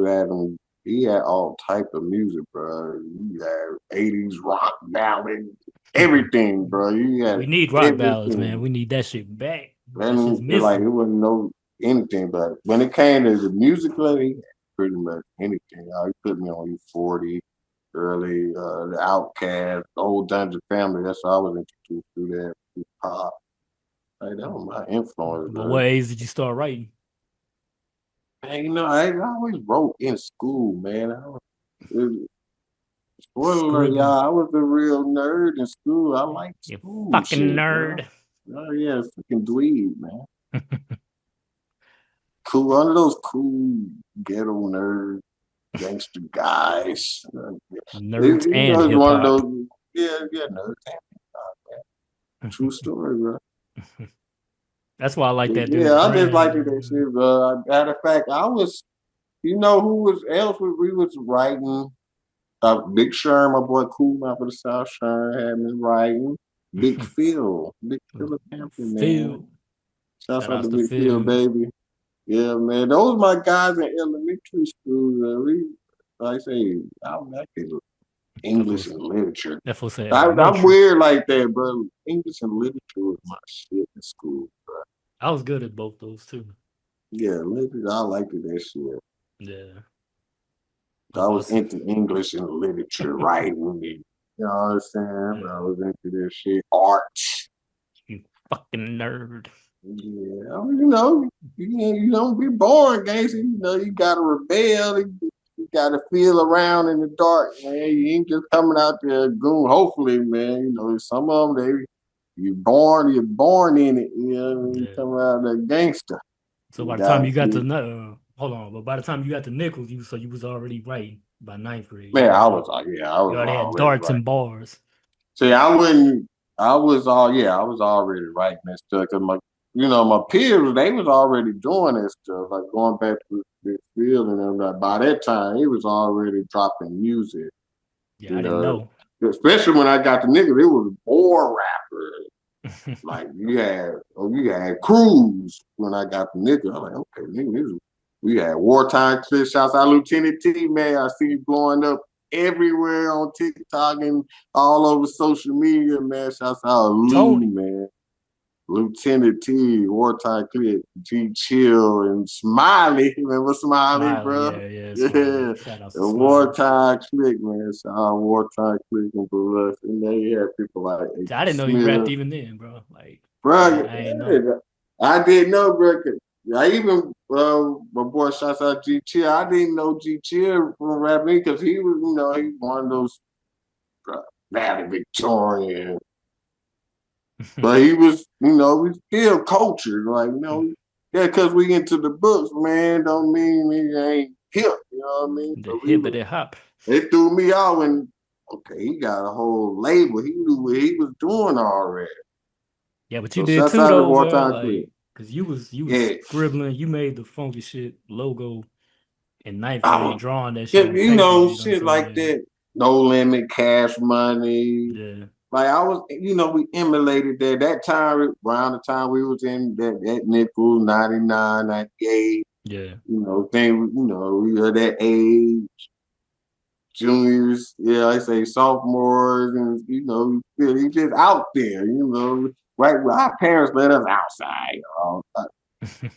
he had all type of music, bro. You had 80s rock ballad, everything, bro. You had We need rock ballads, man. everything. We need that shit back. That shit's And like it missing. wasn't no anything, but when it came to the musically, he had pretty much anything. He put me on U40 early, the Outcast, the old Dungeon Family. That's how I was introduced to that pop. Like, that was my influence, But bro. what age did you start writing? Man, I always wrote in school, man. It, spoiler alert, Scribbling. y'all, I was a real nerd in school. I liked You school fucking shit, bro. nerd. Oh yeah, fucking dweeb, man. Cool, one of those cool ghetto nerd gangster guys. Nerds and It's hip one of hop. those, yeah, nerds. True story, bro. That's why I like that Yeah, dude I just liked that Brand. shit, bro. Matter of fact, you know, who was else we was writing. Big Sherm, my boy Cool Man for the South Sherm had me writing. Big Phil of Hampton, man. Phil. Shouts Shout out to outs to Big Phil, Phil. baby. Yeah, man. Those my guys in elementary school. We, like I say, I think That English was and literature. that was say I'm elementary. weird like that, bro. English and literature was my shit in school, bro. I was good at both those too. Yeah, literature, I liked that shit. Yeah. I That's was awesome. into English and literature, writing. You know what I'm saying? Yeah. I was into this shit, art. You fucking nerd. Yeah, I mean, you don't be born, gangster. You know, you gotta rebel. You gotta feel around in the dark, man. You ain't just coming out there goon. Hopefully, man. You know, some of them you're born in it. You know, what I mean? You Yeah. come out that gangster. So You by the time gotta you got to feel. hold on, but by the time you got to Nichols, you was already writing by ninth grade. Man, I was like, yeah, I You was already had already darts right. and bars. See, I wouldn't. I was all yeah. I was already writing that stuff because my peers they was already doing that stuff, like going back to the field and them. Like, by that time, he was already dropping music. Yeah, You I didn't know, know. especially when I got the niggas, it was more rappers. Like you had Cruz when I got the nigga. I'm like, okay, nigga, we had wartime clips. Shouts out Lieutenant T, man. I see you blowing up everywhere on TikTok and all over social media, man. Shouts out Lou, Tony. man. Lieutenant T, Wartime Click, G Chill, and Smiley. Remember Smiley, Smiley, bro? yeah, Smiley. Yeah. Shout out to The Smiley. Wartime Click, man. Shout out Wartime Click and Blue. And they had people like I A.P. didn't know he rapped Smith. even then, bro. Like, Bro, I ain't know. yeah, I didn't know, bro. I even, my boy, shouts out G Chill. I didn't know G Chill from rapping because he was, he one of those valedictorian. But he was, we still cultured. Like, yeah, because we into the books, man, don't mean we ain't hip. You know what I mean? The So we hippity hop. it threw me out when, okay, he got a whole label. He knew what he was doing already. Yeah, but you So did shouts too out to though, bro. Wartime Clip. Like, cause you was Yeah. scribbling. You made the funky shit logo in ninth grade, Um, drawing that shit yeah, on paper. You know what I'm shit saying? like Yeah, that. No limit, cash money. yeah, Like I was, we emulated that. That time, around the time we was in that nickel, 99, 98. yeah. We were that age, juniors, yeah, I say sophomores, and he just out there, right? Well, our parents let us outside.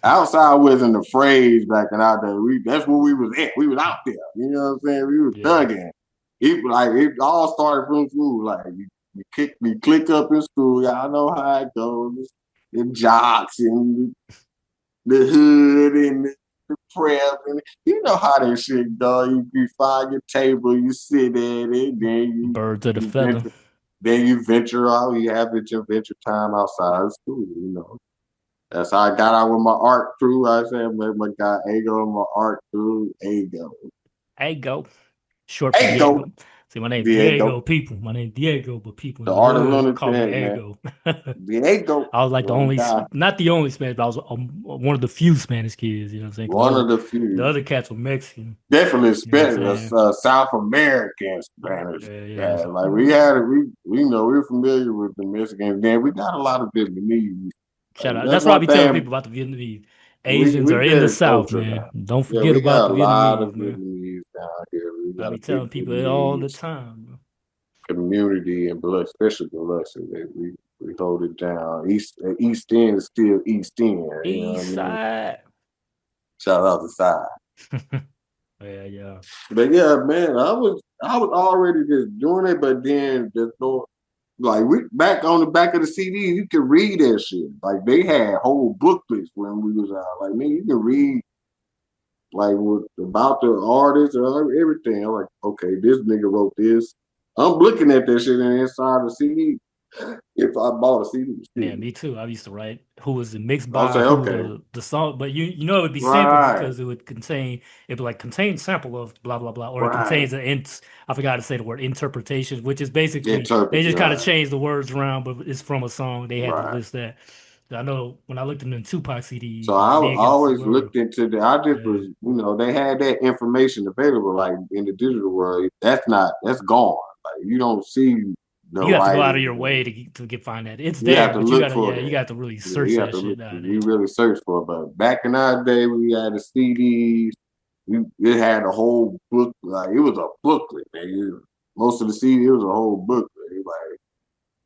Outside wasn't the phrase back in our day. That's where we was at. We was out there. You know what I'm saying? We was Yeah, thugging. It all started from school. Like we click up in school. Y'all know how it goes. The jocks and the hood and the prep and you know how that shit go. You find your table, you sit at it, then birds of the you feather. venture, out. You have your venture time outside of school. That's how I got out with my art crew. I said, my guy Ego and my art crew, Ego. Ego, short for Ego, Diego. See, my name Diego, Diego. People, my name Diego, but people in the the art of hood call me lunatic, man. Ego. Diego, I was like the my only, guy, not the only Spanish, but I was one of the few Spanish kids. You know what I'm saying? Because one of the the few. other cats were Mexican. Definitely You know what I'm Spanish, saying? South American Spanish. Yeah. Yeah, So like we had it, we're familiar with the Mexicans. Then we got a lot of Vietnamese. shout out. That's That's what I one be telling thing people about the Vietnamese. Asians we are in the very South, cultured man. now. Don't Yeah, forget we about got the a lot of Vietnamese, man. Vietnamese down here. We I got a be big telling people it all the Vietnamese time, bro. community and blood, especially Biloxi. We hold it down. East End is still East End. You know what I East mean? side. Shout out to Side. Yeah. But yeah, man, I was already just doing it, but then just no like we back on the back of the CD, you can read that shit. Like they had whole booklets when we was out. Like man, you can read like about the artist or everything. I'm like, okay, this nigga wrote this. I'm looking at that shit inside the CD. If I bought a CD, excuse Yeah, me. me too. I used to write who was it mixed I'll by, say, who okay, the song, but you know it would be sampled right, because it'd be like contain sample of blah blah blah, or it right. contains I forgot to say the word interpretation, which is basically they Interpret, just kind of right, changed the words around, but it's from a song. They had to right. list that. I know when I looked in the Tupac So CDs, I Me Against the always World. looked into the. I just Yeah, was, they had that information available. Like in the digital world, that's gone. Like you don't see the you have to go out of writing. your way to get find that. It's You have there, to but you look gotta for yeah, you that. got to really Yeah, search you have that to shit look. nowadays. You really search for it. But back in our day, we had the CDs. It had a whole book. Like it was a booklet. Man. Most of the CD, it was a whole booklet. Like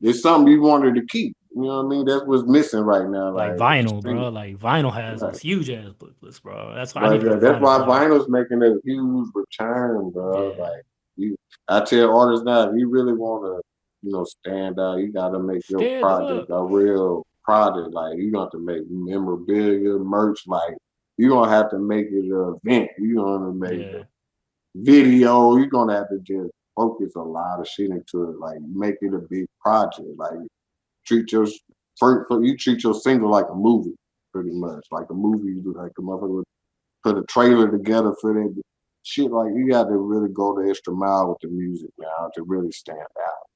it's something you wanted to keep. You know what I mean? That's what's missing right now. Like Like vinyl, bro. Like vinyl has right. those huge ass booklets, bro. That's why I need Like to get a that's vinyl why player. vinyl's making a huge return, bro. Yeah. Like I tell artists now, if you really want to, stand out, you got to make your Stand project up. a real product. Like you got to make memorabilia, merch. Like you gonna have to make it an event. You gonna make a Yeah. video. You're gonna have to just focus a lot of shit into it. Like make it a big project. Like treat your you treat your single like a movie, pretty much like a movie. You do like a motherfucker put a trailer together for that shit. Like you got to really go the extra mile with the music now to really stand out.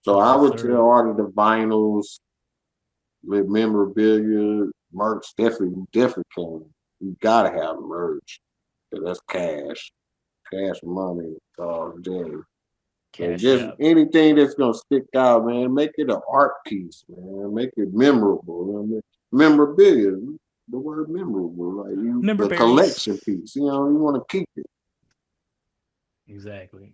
So I Yes, would tell sir. artists the vinyls with memorabilia, merch. Definitely can. You gotta have merch. 'Cause that's cash money all day. But Cash just App. anything that's gonna stick out, man. Make it an art piece, man. Make it memorable. You know what I mean? Memorabilia. The word memorable, like Member a berries. collection piece. You want to keep it. Exactly.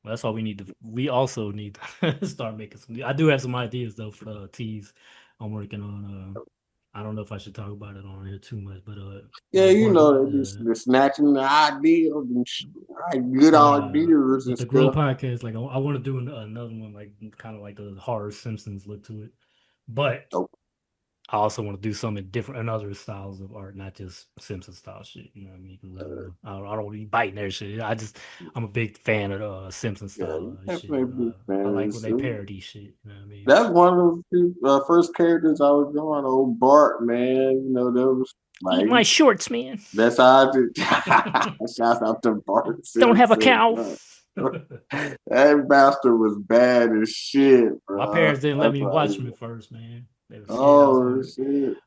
Well, that's all we need to. We also need to start making some. I do have some ideas though for teas I'm working on. I don't know if I should talk about it on here too much, but Yeah, like you working. know, they just they're snatching the ideas and like good Nah, ideas and with the Grow stuff. podcast, like I want to do another one, like kind of like the horror Simpsons look to it, but Oh, I also want to do something different and other styles of art, not just Simpson style shit. You know what I mean? 'Cause, I don't be biting that shit. I'm a big fan of the Simpson yeah, style you shit. definitely be I like when fans. they parody shit. You know what I mean? That's one of the first characters I was going. Old Bart, man. You know, that was Eat like my shorts, man. that's how I did. Shout out to Bart Don't have a Simpson. cow. That bastard was bad as shit, My bro. parents didn't let That's me why. watch them at first, man. They were scared I was Oh gonna. shit.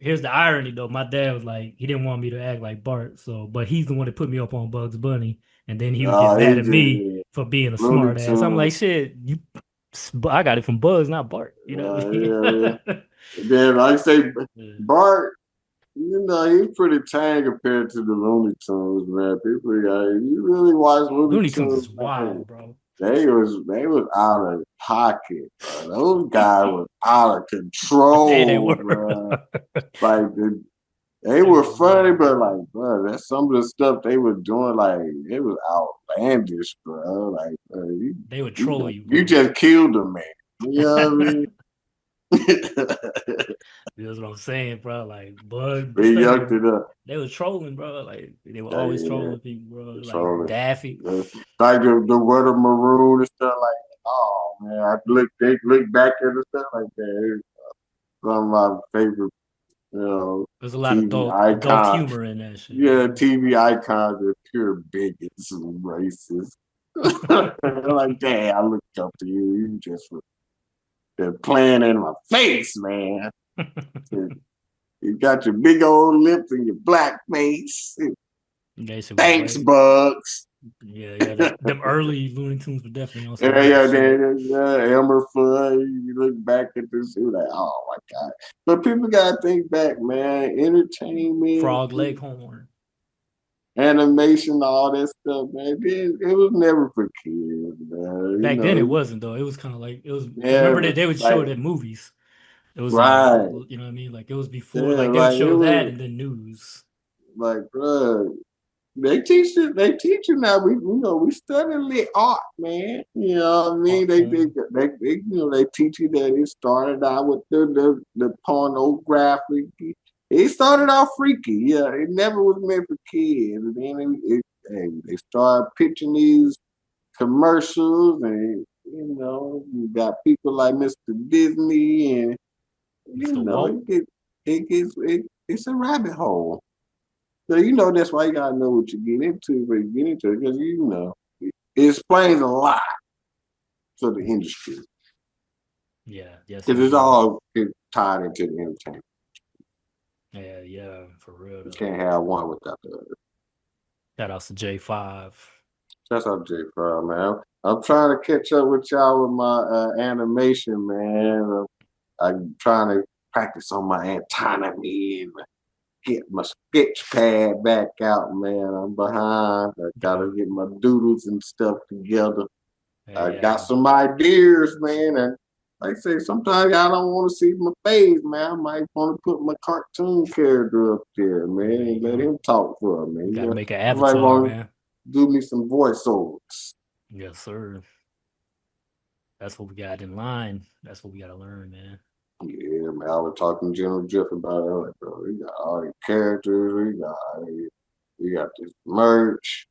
Here's the irony, though. My dad was like, he didn't want me to act like Bart, so but he's the one that put me up on Bugs Bunny, and then he would get Oh, he mad at me just for being a Looney smart ass. I'm Tunes. like, shit, I got it from Bugs, not Bart. You know what I mean? Yeah, yeah. Then like I say, Yeah. Bart. You know, he's pretty tame compared to the Looney Tunes, man. People, you really watch Looney Looney Tunes Tunes, is man. wild, bro. They was out of pocket, bro. Those guys was out of Hey, they control, were. bro. Like they They were were funny, wild, but bro. like, bro, that's some of the stuff they were doing. Like it was outlandish, bro. Like, They would you, troll you, you bro. just killed a man. You know what I mean? That's what I'm saying, bro. Like Bud, We especially yucked it up. they was trolling, bro. Like they were Yeah, always yeah, yeah. trolling people, bro. Like Control Daffy. it. Like the word maroon and stuff like that. Oh man, they look back at the stuff like that. It's some of my favorite, you know, There's a lot of TV adult icons. humor in that shit, Yeah, bro. TV icons are pure bigots and racists. Like, damn, I looked up to you. You just were they're playing in my face, man. You got your big old lips and your black face. That shit was Thanks, way. Bugs. Yeah. Them early Looney Tunes were definitely on some Yeah, other yeah, shit. Elmer Fudd. You look back at this, you're like, oh my god. But people gotta think back, man. Entertainment, Frog Leghorn. animation, all that stuff, man. It was never for kids, man. You Back then it know, wasn't though. It was kind of like it was because yeah, remember that they would show like it at movies. It was right, you know what I mean? Like it was before yeah, like they would like it show that was and then news. like, bro. They teach you now. We study lit art, man. You know what I mean? Art form. They teach you that it started out with the pornographic. It started out freaky. Yeah, it never was meant for kids. And then they started pitching these commercials, and you got people like Mr. Disney, and Mr. Walt. it's a rabbit hole. So that's why you gotta know what you get into when you get into it, because it explains a lot to the industry, Yeah, yes because it's indeed. all tied into the entertainment. Yeah, for real You though. can't have one without the other. Shout out to J5. That's how J Fry, man. I'm trying to catch up with y'all with my animation, man. I'm trying to practice on my anatomy and get my sketch pad back out, man. I'm behind. I Yeah, gotta get my doodles and stuff together. I got yeah. some ideas, man, and like I say, sometimes I don't want to see my face, man. I might want to put my cartoon character up there, man, There you and let go. him talk for me. You got to make an I might avatar, want to man. do me some voiceovers. Yes, sir. That's what we got in line. That's what we got to learn, man. Yeah, man. I was talking to General Jeff about it. Like, bro, we got all these characters. We got this merch.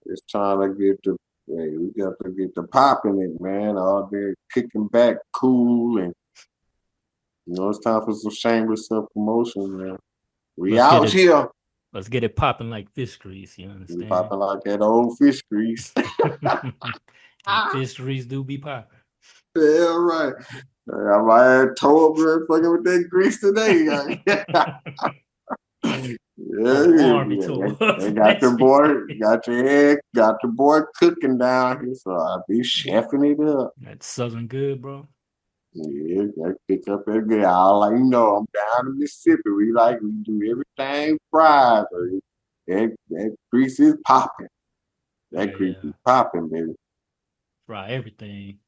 It's time to get the hey, we got to get the popping it, man. All there kicking back, cool, and it's time for some shameless self promotion, man. We Let's get out it. here. Let's get it popping like fish grease. You We understand? popping like that old fish grease. And fish grease do be popping. Yeah, right. I might have toe up there fucking with that grease today. Yeah, Whole yeah, army yeah. tore They up from got that the boy, shit. got your egg, got the boy cooking down here, so I'll be chefing it up. That's Southern good, bro. Yeah, got pick up that good. Like I'm down in Mississippi. We do everything fried. So that grease is popping. That grease Yeah. is popping, baby. Fry everything.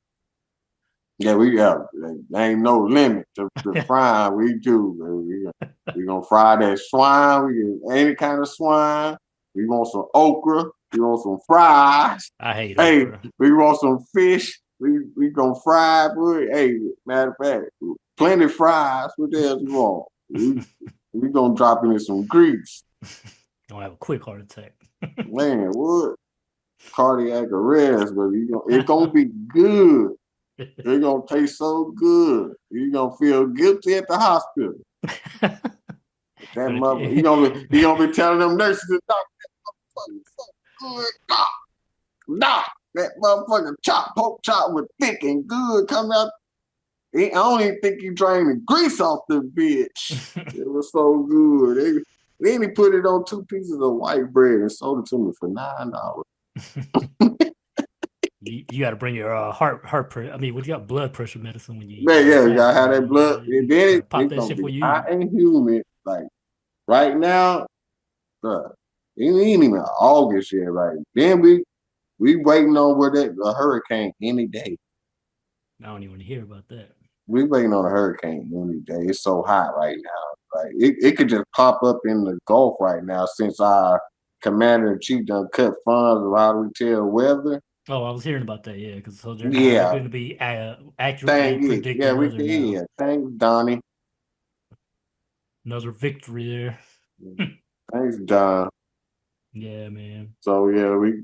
Yeah, there ain't no limit to the frying we do. We gonna fry that swine. We get any kind of swine. We want some okra. We want some fries. I hate Hey, okra. we want some fish. We gonna fry it. Hey, matter of fact, plenty fries. What else you want? We gonna drop in some grease. Don't have a quick heart attack. Man, what? Cardiac arrest, but it's gonna be good. It's gonna taste so good. You're gonna feel guilty at the hospital. That But mother, he gonna be telling them nurses and doctors, that motherfucker so good, doc, that motherfucker pork chop was thick and good coming out. I don't even think he drained the grease off the bitch. It was so good. Then he put it on 2 pieces of white bread and sold it to me for $9. You got to bring your heart pressure. I mean, when you got blood pressure medicine when you Man, yeah, you gotta have fasting, that blood. And then gotta pop it's that gonna shit be for you hot eat. and humid. Like right now, bruh, it ain't even August yet, right? Then we waiting on a hurricane any day. I don't even want to hear about that. We waiting on a hurricane any day. It's so hot right now. Like it could just pop up in the Gulf right now since our commander in chief done cut funds of how do we tell weather. Oh, I was hearing about that. Yeah, because so they're Yeah, going to be accurately thank you. Yeah, predicting we weather can. now. Yeah, thanks, Donnie. Another victory there. Thanks, John. Yeah, man. So yeah, we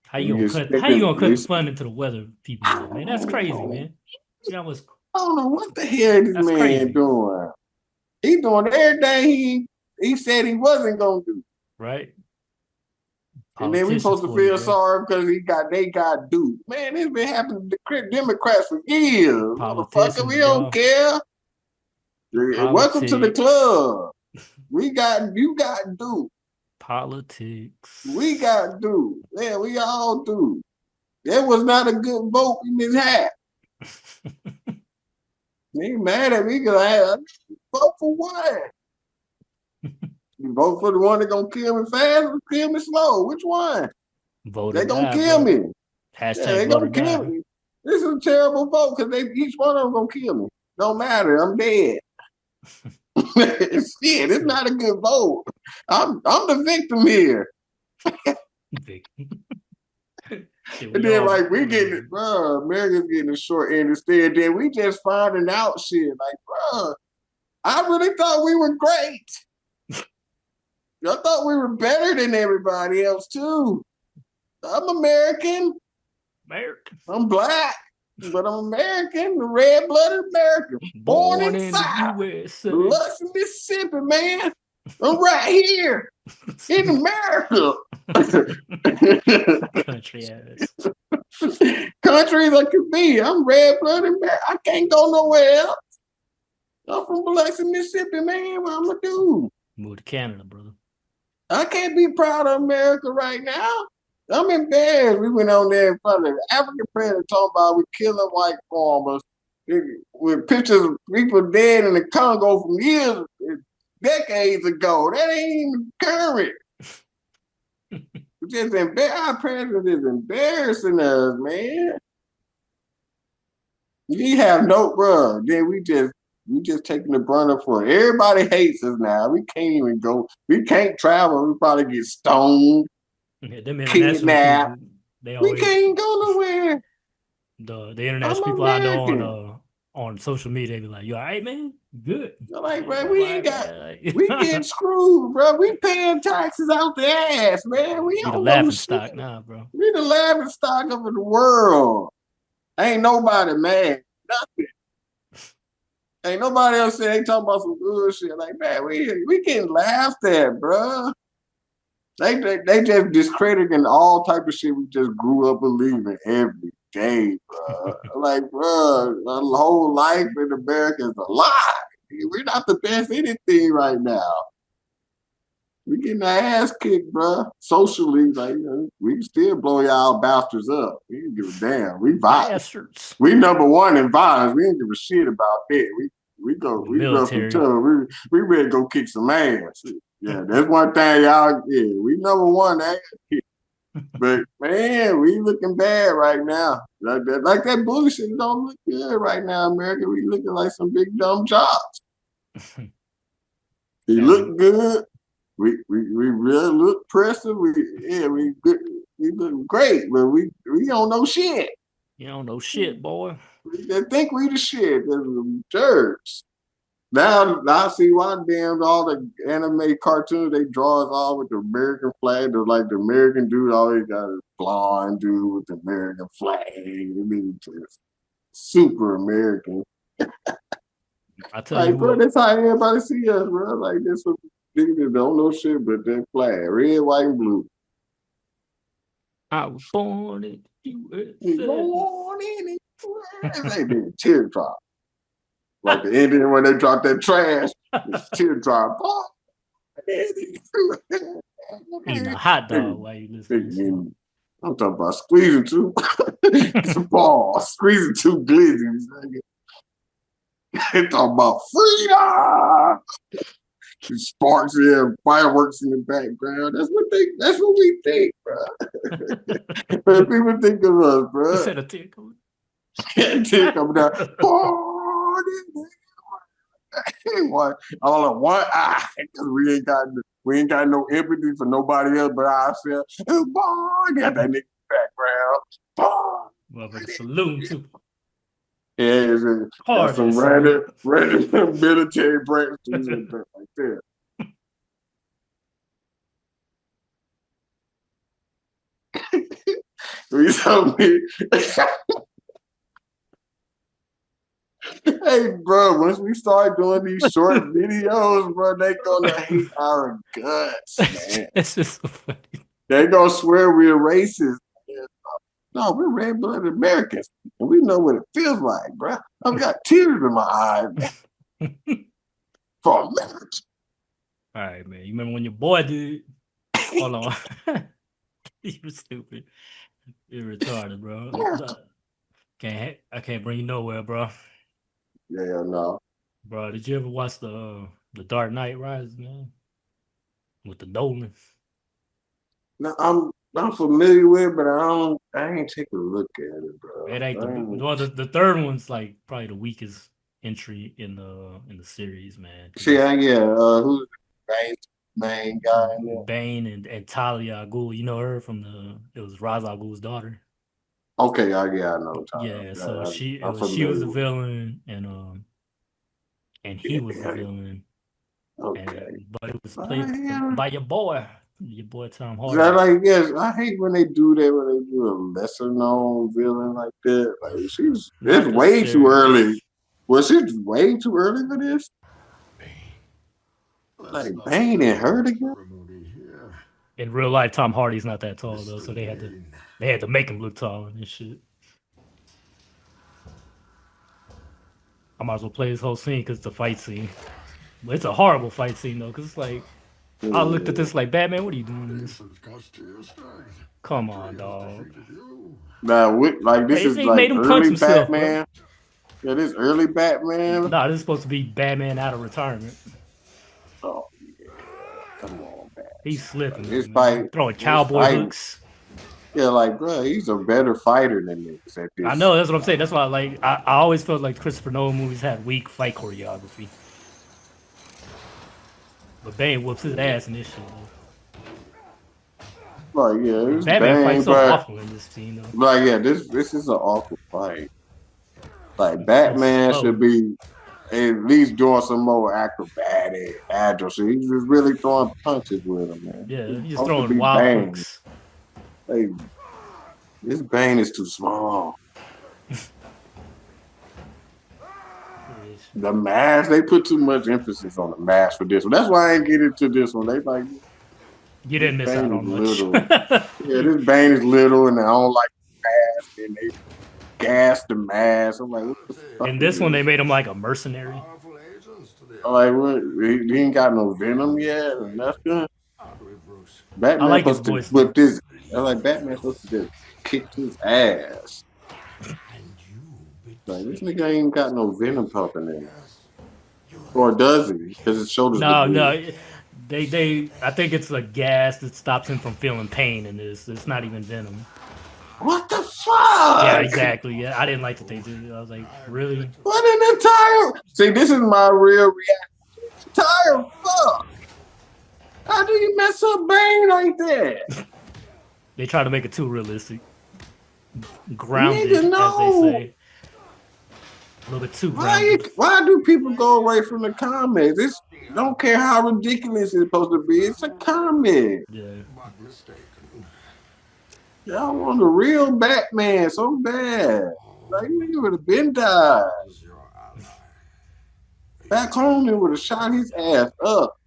How you expecting. gonna cut the fun into the weather people though, man? That's crazy, man. You know what's I don't know what the hell this that's man crazy, doing. He doing everything he said he wasn't gonna do. right? And then we Politicians supposed to for you, feel bro. sorry because they got duped. Man, this been happening to the Democrats for years. Motherfucker, Politicians, we don't bro. care. Welcome to the Politics. club. You got duped. We Politics. got duped. Yeah, we all duped. There was not a good vote in this hat. He mad at me because I vote for what? You vote for the one that gonna kill me fast or kill me slow? Which one? Vote or They gonna die, kill bro. me. Yeah, Hashtag they vote or gonna kill die. me. This is a terrible vote because each one of them gonna kill me. No matter, I'm dead. Shit, it's not a good vote. I'm the victim here. Shit, And we then all like we getting it, bro. America's getting the short end instead. Then we just finding out shit. Like, bro, I really thought we were great. I thought we were better than everybody else too. I'm American. American. I'm black, but I'm American, red-blooded American, born in Born the in the South, USA. Biloxi, Mississippi, man. I'm right here in America. Country ass. Country as I could be. I'm red-blooded American. I can't go nowhere else. I'm from Biloxi, Mississippi, man. What I'm gonna do? Move to Canada, brother. I can't be proud of America right now. I'm embarrassed. We went on there in front of the African president talking about we killing white farmers with pictures of people dead in the Congo from years, decades ago. That ain't even current. Just our president is embarrassing us, man. We have no, bro. Then we just taking the brunt of for it. Everybody hates us now. We can't even go. We can't travel. We probably get stoned, Yeah, them international kidnapped. people, they We always can't go nowhere. the international I'm people I know American. on social media, they be like, "You all right, man? Good." They're like, Like, man, I'm we all ain't right, got. man. We Like, getting screwed, bro. We paying taxes out the ass, man. We we the don't know laughing shit. stock now, bro. We the laughing stock of the world. Ain't nobody mad. Nothing. Ain't nobody else say they talking about some good shit. Like, man, we getting laughed at, bro. They just discrediting all type of shit we just grew up believing every day, bro. Like, bro, the whole life in America is a lie. We're not the best anything right now. We getting our ass kicked, bro. Socially, like, we can still blow y'all bastards up. We don't give a damn. Bastards. We number one in violence. We don't give a shit about that. The We rough and military. tough. We ready to go kick some ass. Yeah, that's one thing, y'all. Yeah, we number one ass kick. But man, we looking bad right now. Like that bullshit don't look good right now, America. We looking like some big dumb jobs. He And look good. We really look impressive. We good. We look great, but we don't know shit. you don't know shit, boy. They think we the shit. They're the jerks. Now I see why damn all the anime cartoons they draw us all with the American flag. They're like the American dude always got a blonde dude with the American flag. I mean, just super American. I tell you Like, bro, who that's how everybody see us, bro. Like this niggas that don't know shit but that flag, red, white, and blue. I was born in USA. Born in it. They did teardrop. Like the Indian when they drop that trash, it's teardrop. Oh, Eating a hot dog while you listen to this song. I'm talking about squeezing two. It's a ball. Squeezing two glizzies. They talking about freedom. Sparks in, fireworks in the background. That's what we think, bro. People think of us, You bro. said a tickle. Tear coming down. Oh, all in one eye. Because we ain't got no empathy for nobody else but ourselves. Boy, got that nigga background. Boy. Motherfucker saluting too. Yeah, got Hard some ass salute. random military practices right there. We told me, hey, bro, once we start doing these short videos, bro, they gonna hate our guts, man. It's just so funny. They gonna swear we're racist. No, we're red-blooded Americans, and we know what it feels like, bro. I've got tears in my eyes, man, for a minute. All right, man. You remember when your boy did? Hold on. You stupid. You're retarded, bro. I can't bring you nowhere, bro. Yeah, no. Bro, did you ever watch the Dark Knight Rises, man? With the Nolan. No, I'm familiar with it, but I ain't take a look at it, bro. It ain't the third one's like probably the weakest entry in the series, man. Because See, it's who's the main guy in there? Bane and Talia al Ghul. You know her from it was Ra's al Ghul's daughter. Okay, I know Yeah, so Tyler. I'm she was familiar the with villain and he it. was the Yeah, villain. okay. And but it was played Yeah. by your boy Tom Is that Hardy. like, yes, I hate when they do that, when they do a lesser known villain like that. Like, it's Not way too necessarily. early. Was it way too early for this? Let's Like, not Bane and spoil her the together? ceremony here. In real life, Tom Hardy's not that tall though, so Mr. Bane. they had to make him look tall and shit. I might as well play this whole scene because it's a fight scene. But it's a horrible fight scene though, because it's like I looked at Yeah. this like Batman, what are you doing in this? Decent cuts to your strength. Come on, Victory has dog. defeated you. Now, like, this is They like made him punch early himself, bro. Batman. Yeah, this early Batman. Nah, this is supposed to be Batman out of retirement. Oh, yeah. Come on, He's Like, slipping though, man. Throwing his cowboy fight. hooks. Yeah, like, bro, he's a better fighter than this at I this. know that's what I'm saying. That's why I always felt like Christopher Nolan movies had weak fight choreography. But Bane whoops his ass in this shit though. Like, yeah, And it's Batman fights Bane, so but awful in this scene though. like, yeah, this is an awful fight. Like, He's so Batman should slow. be at least doing some more acrobatic, agile shit. He's just really throwing punches with him, man. Yeah, He's he's just supposed to throwing be wild Bane. hooks. Hey, this Bane is too small. The mask, they put too much emphasis on the mask for this one. That's why I ain't get into this one. They like, You this didn't miss out Bane is on much. little. Yeah, this Bane is little, and I don't like the mask, and they gas the mask. I'm like, what the fuck In is this one, they this? made him like a mercenary. Powerful agents to the I'm like, what? He ain't got no venom yet, or nothing. With Bruce. I Batman like his supposed to voice though. whip this. I'm like, Batman supposed to just kick his ass. And you Like, this betrayed nigga ain't got no venom pumping in him. Or does he? Because his shoulders look No, weird. no. I think it's a gas that stops him from feeling pain in this. It's not even venom. What the Yeah, fuck? exactly. Yeah, I didn't like that they did it. I was like, really? What in the tire? See, this is my real reaction. Tire, fuck. How do you mess up Bane like that? They try to make it too realistic, Nigga, grounded, as they no. say, a little bit too grounded. Why do people go away from the comics? It's don't care how ridiculous it's supposed to be. It's a comic. Yeah, But mistaken. Y'all want a real Batman so bad. Like you would have been died. Is your ally. Back home, they would have shot his ass up.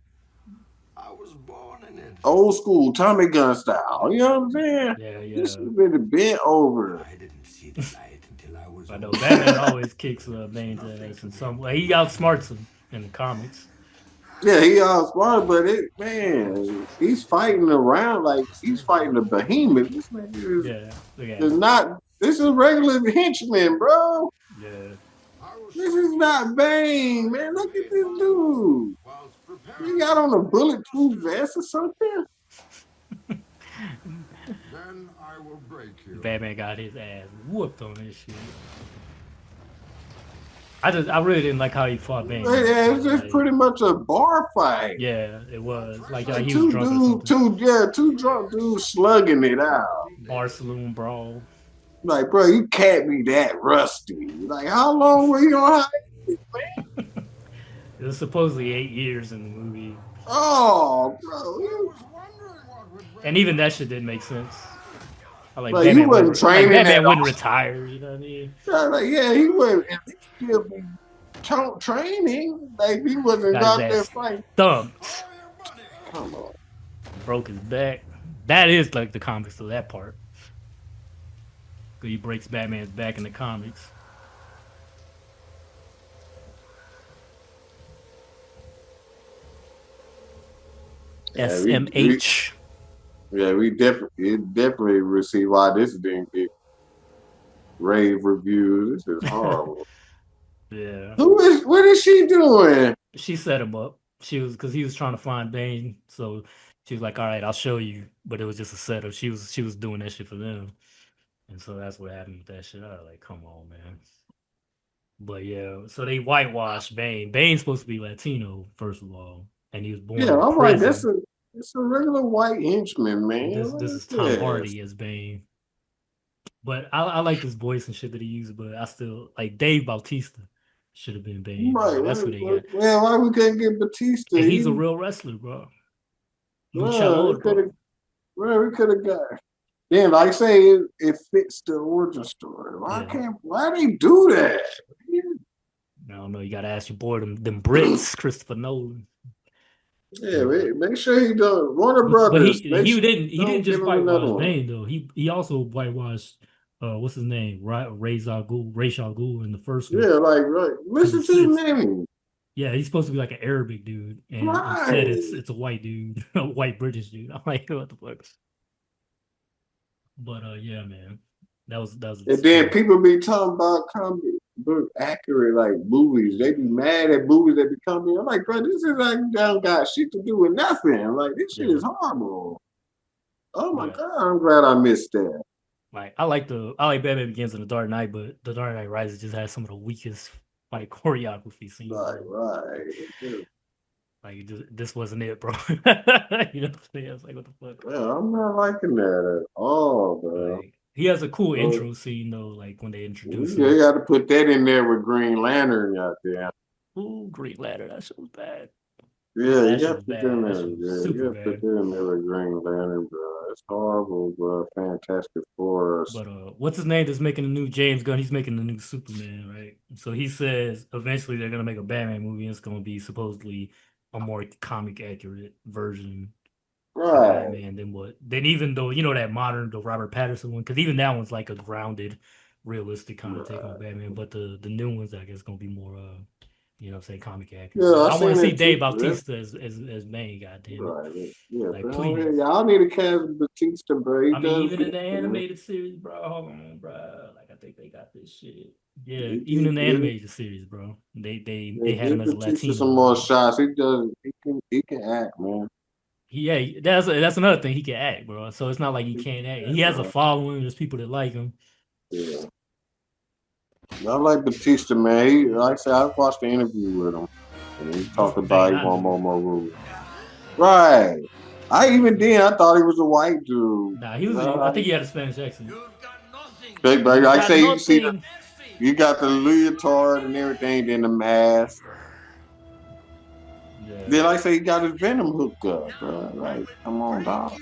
I was born in it. Old school Tommy gun style. You know what I'm saying? yeah, This yeah. should have been bent over. I didn't see the light until I was I know old. Batman always kicks Bane's ass in some way. He outsmarts him in the comics. Yeah, he all smart, but it man, he's fighting around like he's fighting a behemoth. This man Yeah, look at is him. not. This is regular henchman, bro. Yeah, I was This is not Bane, man. Look at this dude. whilst He preparing. got on a bulletproof vest or something. Then I will break you. Batman got his ass whooped on this shit. I really didn't like how he fought Bane. Yeah, it's just Like, pretty much a bar fight. yeah, it was like Like he was drunk or something. two drunk dudes slugging it out. Bar saloon brawl. Like, bro, you can't be that rusty. Like, how long were you on high? It was supposedly 8 years in the movie, Oh, bro, I was wondering what would break and even that shit didn't make sense. I like Bro, you wasn't training Batman at wouldn't all. retire. You know what I mean? Like, yeah, he was. If he still be training, like he wasn't Got his out there ass fighting. thumped, your buddy. Come on. broke his back. That is like the comics of that part. 'Cause he breaks Batman's back in the comics. Yeah, we SMH. yeah, we definitely receive why this didn't get rave reviews. This is horrible. Yeah. What is she doing? She set him up. She was because he was trying to find Bane, so she was like, "All right, I'll show you." But it was just a setup. She was doing that shit for them, and so that's what happened with that shit. I was like, "Come on, man." But yeah, so they whitewashed Bane. Bane's supposed to be Latino, first of all, and he was born Yeah, in I'm like, that's prison. it's a regular white henchman, man. This What is is Tom this? Hardy as Bane. But I like this voice and shit that he uses, but I still like Dave Bautista should have been Bane, Right, bro. That's what they got. man, why we couldn't get Batista? And he's a real wrestler, bro. We Luchador, could have, bro. well, we could have got. Then, like I say, it fits the origin story. Yeah. Why they do that? I don't know. You gotta ask your boy them Brits, Christopher Nolan. Yeah, make sure he does. Warner But Brothers, make sure he didn't don't give just him another whitewash one. Bane though. He also whitewashed what's his name? Right, Ra's al Ghul in the first one Yeah, like right. because Listen to his name. yeah, he's supposed to be like an Arabic dude, and instead Right. it's a white dude, a white British dude. I'm like, what the fuck? But yeah, man, that was And then scary. people be talking about comic book accurate like movies. They be mad at movies that be coming. I'm like, bro, this is like don't got shit to do with nothing. Like this shit Yeah, is horrible. Oh my but god, I'm glad I missed that. like I like Batman Begins and The Dark Knight, but The Dark Knight Rises just has some of the weakest like choreography scenes, Right, bro. right. Like this wasn't it, bro. You know what I'm saying? I was like, what the fuck? Yeah, I'm not liking that at all, bro. Like he has a cool So, intro scene though, like when they introduce you him. got to put that in there with Green Lantern out there. Ooh, Green Lantern, that shit was bad. Yeah, That you shit got was to put that in bad. That there. shit was Yeah, you super got to put bad. that in there with Green Lantern, bro. It's horrible, bro. Fantastic Four. But what's his name that's making the new James Gunn? He's making the new Superman, right? So he says eventually they're gonna make a Batman movie and it's gonna be supposedly a more comic accurate version of Right. Batman than what than even though you know that modern the Robert Patterson one, because even that one's like a grounded, realistic kind of take on Right. Batman, but the new ones I guess gonna be more you know say comic accurate. Yeah, But I I want seen to see that too. Dave Bautista as Bane, god damn it. Right. Yeah, Like bro. please. Y'all need to cast Batista, bro. He I mean, does even in good, the man. animated series, bro, hold on, bro. Like I think they got this shit. Yeah, even in the animated series, bro, they had him Give as a Batista Latino, some more bro. shots. He does. He can act, man. Yeah, that's another thing. He can act, bro. So it's not like he can't act. He has a Bro. following. There's people that like him. Yeah. I like Batista, man. Like I said, I watched the interview with him, and he This talked about Bane, he I want knew. more movies. Right. I thought he was a white dude. Nah, he was. I think he had a Spanish accent. But You like I got say, you see nothing. you got the leotard and everything, then the mask. Yeah, Then like I say, he got his venom hooked up, bro. Like, come on, dog.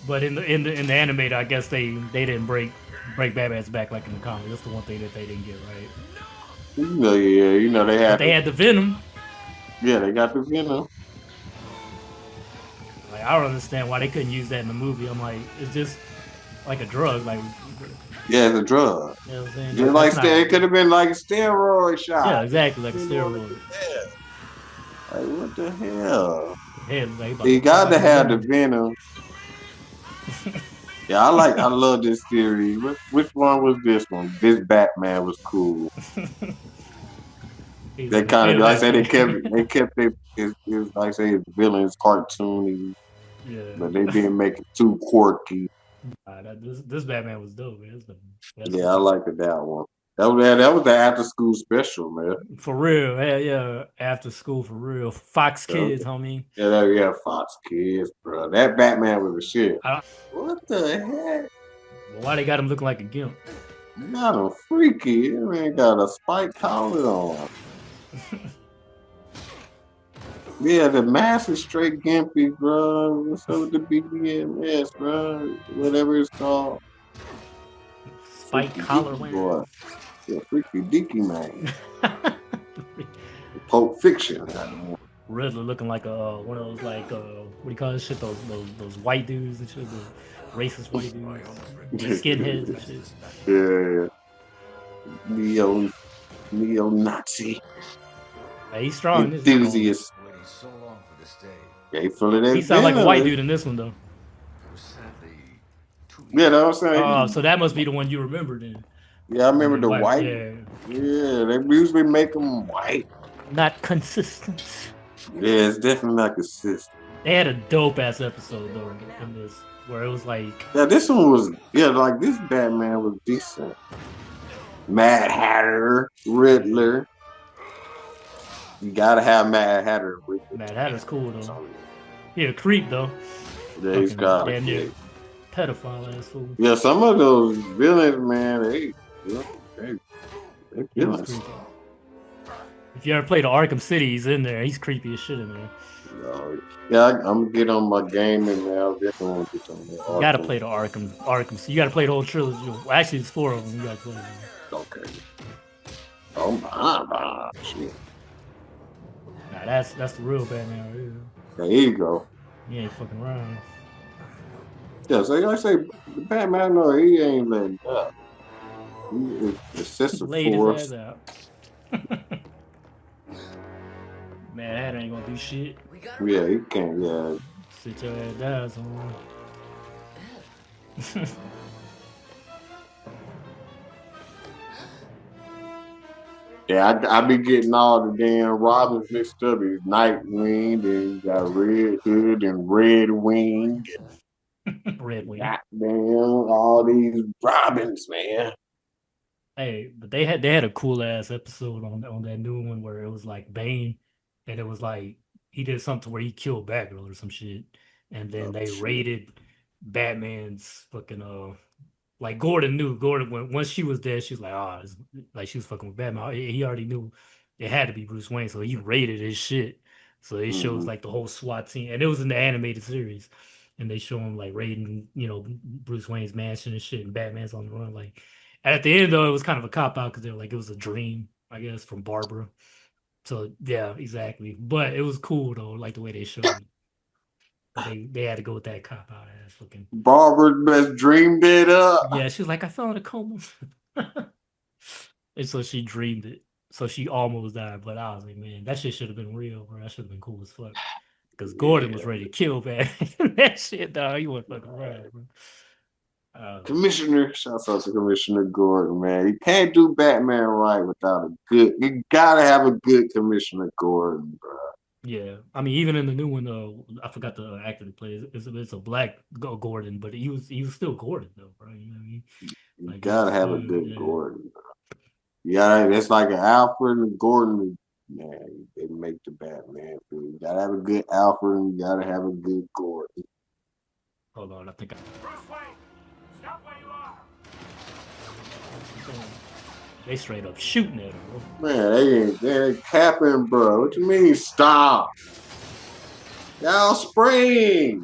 but in the animated, I guess they didn't break Batman's back like in the comic. That's the one thing that they didn't get right. They But had they the had the Venom. they got the venom. Like I don't understand why they couldn't use that in the movie. I'm like, it's just like a drug. Like, Yeah, it's a drug. you know what I'm saying? Just That's like not. it could have been like a steroid Yeah, shot. exactly, like a You know what steroid. Like, what the hell? Hey, like He about got to to go have the boom. venom. Yeah, I love this series. Which one was this one? This Batman was cool. He's They like a kind of, field like I said, Batman. they kept it, like I say, his villains cartoony, Yeah. but they didn't make it too quirky. This Batman was dope, man. It's the best Yeah, I one. liked that one. That was the after school special, man. For real, yeah. After school, for real. Fox That was- Kids, homie. yeah, Fox Kids, bro. That Batman was a shit. I, What the heck? why they got him looking like a gimp? Not a freaky. It ain't got a spike collar on. Yeah, the mask is straight gimpy, bro. What's up with the BBMS, bro? Whatever it's called. Spike Freaky collar Deaky wearing. boy. Yeah, Freaky Deaky man. Pulp Fiction. Riddler looking like one of those like what do you call this shit? Those white dudes and shit, the racist white dudes, they skinheads and shit. Yeah. Neo-Nazi Hey, he's strong. This is going. enthusiast. Yeah, he full of He that sound like a white venom. dude in this one though. Yeah, that's what I'm Oh, saying. so that must be the one you remember then. Yeah, I remember the White, white. yeah. Yeah, they usually make them white. Not consistent. Yeah, it's definitely not consistent. They had a dope ass episode though in this where it was like Yeah, this one was like this Batman was decent. Mad Hatter, Riddler. You gotta have Mad Hatter with it. man, that is cool though. He a creep though. Yeah, he's Fucking got damn near it. pedophile ass fool. Yeah, some of those villains, man, they He was villains. creepy. If you ever played Arkham City, he's in there. He's creepy as shit in there. Yeah, I'm gonna get on my gaming now. Definitely want to get on that. You gotta play the Arkham. You gotta play the whole trilogy. Well, actually, it's 4 of them. You gotta play them. Okay. Oh my shit. Nah, that's the real Batman right here. There you go. He ain't fucking around. Yeah, so like I say, the Batman, no, he ain't letting up. He is excessive Laid his force. ass out. Man, that ain't gonna do shit. Yeah, he can't. Yeah, Sit your ass down somewhere. yeah. I be getting all the damn Robins mixed up. He's Nightwing, then you got Red Hood and Red Wing. Red Wing. Goddamn, all these Robins, man. Hey, but they had a cool ass episode on that new one where it was like Bane, and it was like he did something where he killed Batgirl or some shit, and then they shit. raided Batman's fucking like Gordon knew once she was dead, she was like, oh, like she was fucking with Batman. He already knew it had to be Bruce Wayne, so he raided his shit. So it shows like the whole SWAT team, and it was in the animated series, and they show him like raiding, Bruce Wayne's mansion and shit, and Batman's on the run. Like at the end though, it was kind of a cop out because they were like it was a dream, I guess, from Barbara. So yeah, exactly. But it was cool though, like the way they showed it. But they had to go with that cop out ass looking. Barbara best dreamed it up. Yeah, she was like, I fell in a coma. And so she dreamed it. So she almost died. But I was like, man, that shit should have been real, bro. That should have been cool as fuck. Because Gordon was ready to kill Batman. That shit, dog. He wasn't fucking around, bro. Commissioner, shouts out to Commissioner Gordon, man. You can't do Batman right without a good. You gotta have a good Commissioner Gordon, bro. Yeah, I mean, even in the new one, I forgot the actor that plays. It's a black Gordon, but he was still Gordon though, bro. You know what I mean? You Like gotta he's have a still good yeah. Gordon. Yeah, it's like an Alfred and Gordon. Man, they make the Batman. You gotta have a good Alfred and you gotta have a good Gordon. Hold on, I think Bruce Wayne, stop where you are. they straight up shooting at him, bro. Man, they capping, bro. What you mean stop? Y'all spraying.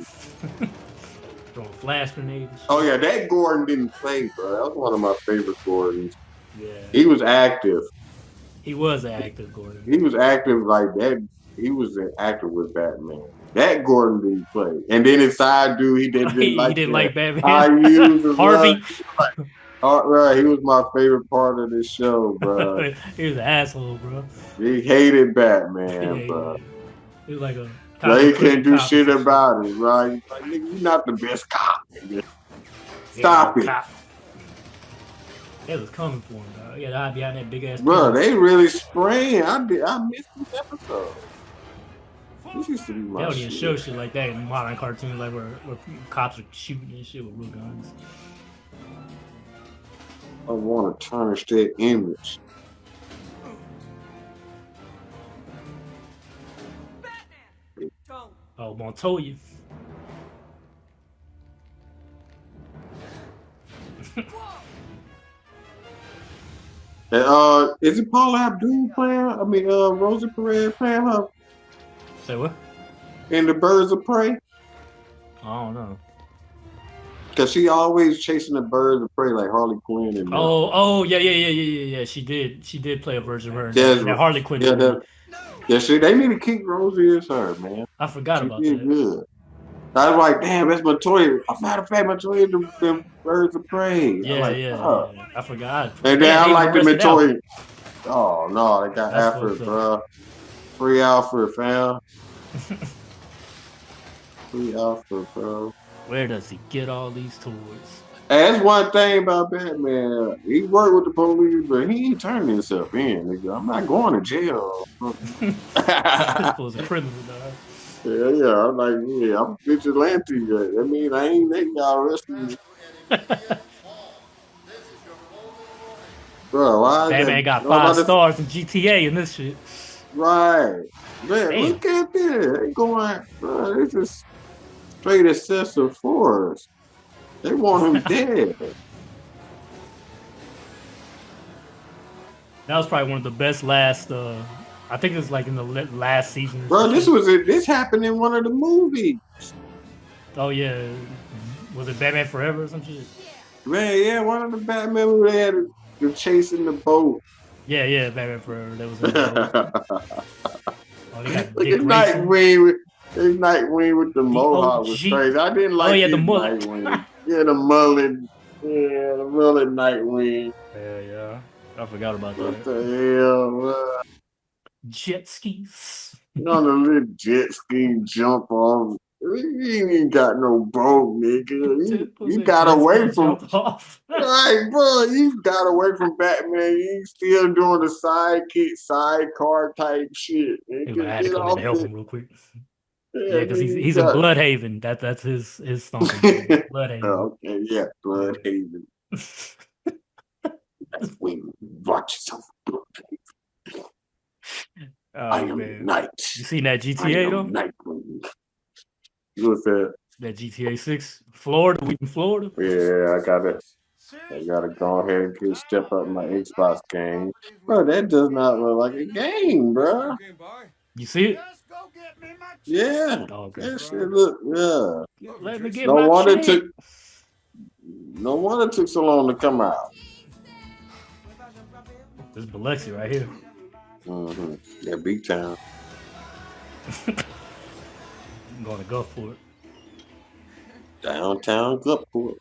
Throwing flash grenades and Oh shit. yeah, that Gordon didn't play, bro. That was one of my favorite Gordons. Yeah, He was active. he was an active Gordon. He was active like that. He was an actor with Batman. That Gordon didn't play. And then his side dude, he didn't He like didn't that. like Batman. I use as well. Harvey, Oh, bro, he was my favorite part of this show, bro. he was an asshole, bro. He hated Yeah, Batman, yeah. bro. He was like a So toxic he couldn't prison do cop or shit some shit. about it, right? He's like, nigga, you're not the best cop, nigga. Yeah, you Stop it. cop. They was coming for him, dog. Yeah, I'd behind that big ass Bro, pillar. they really spraying. I missed this episode. This used to be They my don't even show shit. shit like that in modern cartoons, like where cops are shooting and shit with real guns. I want to tarnish that image. Batman, don't. Oh, Montoya. And, is it Paula Abdul playing? I mean, Rosie Perez playing her Say what? in the Birds of Prey? I don't know. Cause she always chasing the birds of prey like Harley Quinn and them. Oh, yeah. She did play a version of her in Yes, that Harley Quinn yeah, movie. they need to keep Rosie as her, man. I forgot She about did that. good. I was like, damn, that's Montoya. A matter of fact, Montoya the Birds of Prey. I Yeah, like, yeah, oh. yeah. I forgot. And then Damn, I they even like the arrested Montoya. Alfred. Oh no, they got That's Alfred, fucked up. bro. Free Alfred, fam. Free Alfred, bro. Where does he get all these toys? Hey, that's one thing about Batman. He worked with the police, but he ain't turning himself in, nigga. I'm not going to jail. This yeah, was a criminal, dog. yeah. I'm like, yeah, I'm vigilante. I mean, I ain't letting y'all arrest me. Bro, why is that? Batman got No, I'm 5 stars in GTA and this shit. right. Man, Damn. look at this. They going, bro, this is straight excessive force. They want him dead. That was probably one of the best last. I think it was like in the last season or some Bro, shit. this happened in one of the movies. Oh yeah, was it Batman Forever or some shit? Man, yeah, one of the Batman movies they had the chase in the boat. Yeah, Batman Forever. That was in the boat. Look Oh, they got at Dick Grayson, Nightwing with the the mohawk was OG. crazy. I didn't Oh like yeah, the his mullet. Nightwing. Yeah, the mullet. Yeah, the mullet Nightwing. Yeah. I forgot about What that. the hell, bro? Jet skis. You on a little jet ski jump off. You ain't even got no boat, nigga. Was You it got jet away ski from jump off? right, bro. You got away from Batman. You still doing the sidekick, sidecar type shit. I Nigga, had to get come in to off help the him real quick. yeah, Yeah, because nigga, you he's in got Bloodhaven. That's his stomping ground. Bloodhaven. okay, yeah, Bloodhaven. That's when watch yourself. I Oh am man, night. you seen that I GTA am though? Nightwing. What's that? That GTA 6, Florida. We in Florida. Yeah, I gotta go ahead and step up my Xbox game. Bro, that does not look like a game, bro. You see it? Just go get me my Yeah. Oh, okay. That shit look yeah. Let me get No my wonder it check. took no wonder it took so long to come out. This is Biloxi right here. Mm-hmm. Yeah, big town. I'm going to Gulfport. Downtown Gulfport.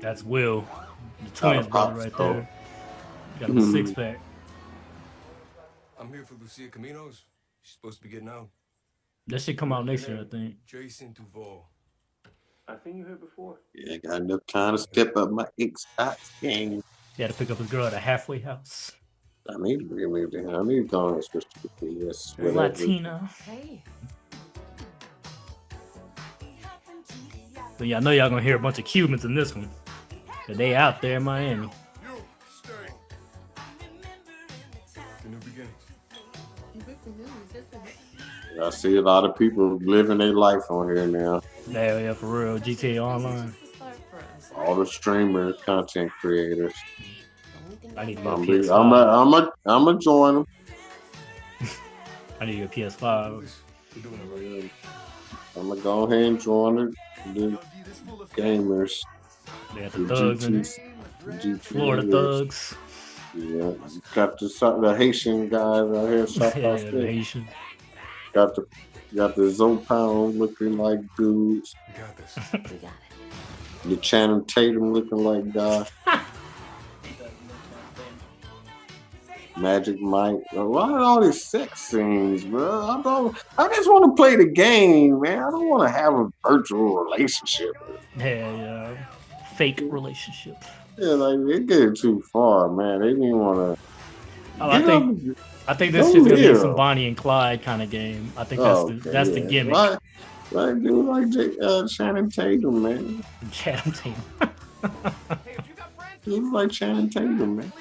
That's Will, the Out twins of brother Pop right Store. there. Got him a 6-pack. I'm here for Lucia Caminos. She's supposed to be getting out. That should come out next year, I think. Jason Duval. I've seen you here before. Yeah, I got enough time to step up my Xbox game. He had to pick up his girl at a halfway house. I need to remove the I need to go and switch to the PS, whatever. Latina. Hey. But yeah, I know y'all gonna hear a bunch of Cubans in this one. But they out there in Miami. You stay. The new beginnings. I see a lot of people living their life on here now. Yeah, for real. GTA Online. This is the start for us. All the streamers, content creators. I need to get a PS5. I'm gonna join them. I need to get a PS5. We're doing it right. I'm gonna go ahead and join the gamers. They got the thugs in it. GTA. Florida thugs. Yeah, got the Haitian guys out here. Yeah, the Haitian. Got the Zopound looking like dudes. We got this. We got it. The Channing Tatum looking like guy. Magic Mike. Why are all these sex scenes, bro? I just want to play the game, man. I don't want to have a virtual relationship. Yeah. Fake relationship. Yeah, like they get too far, man. They didn't want to. Oh, I think this shit's gonna be some Bonnie and Clyde kind of game. I think that's the gimmick. Like dude, like Channing Tatum, man. Channing Tatum. He was like Channing Tatum, man.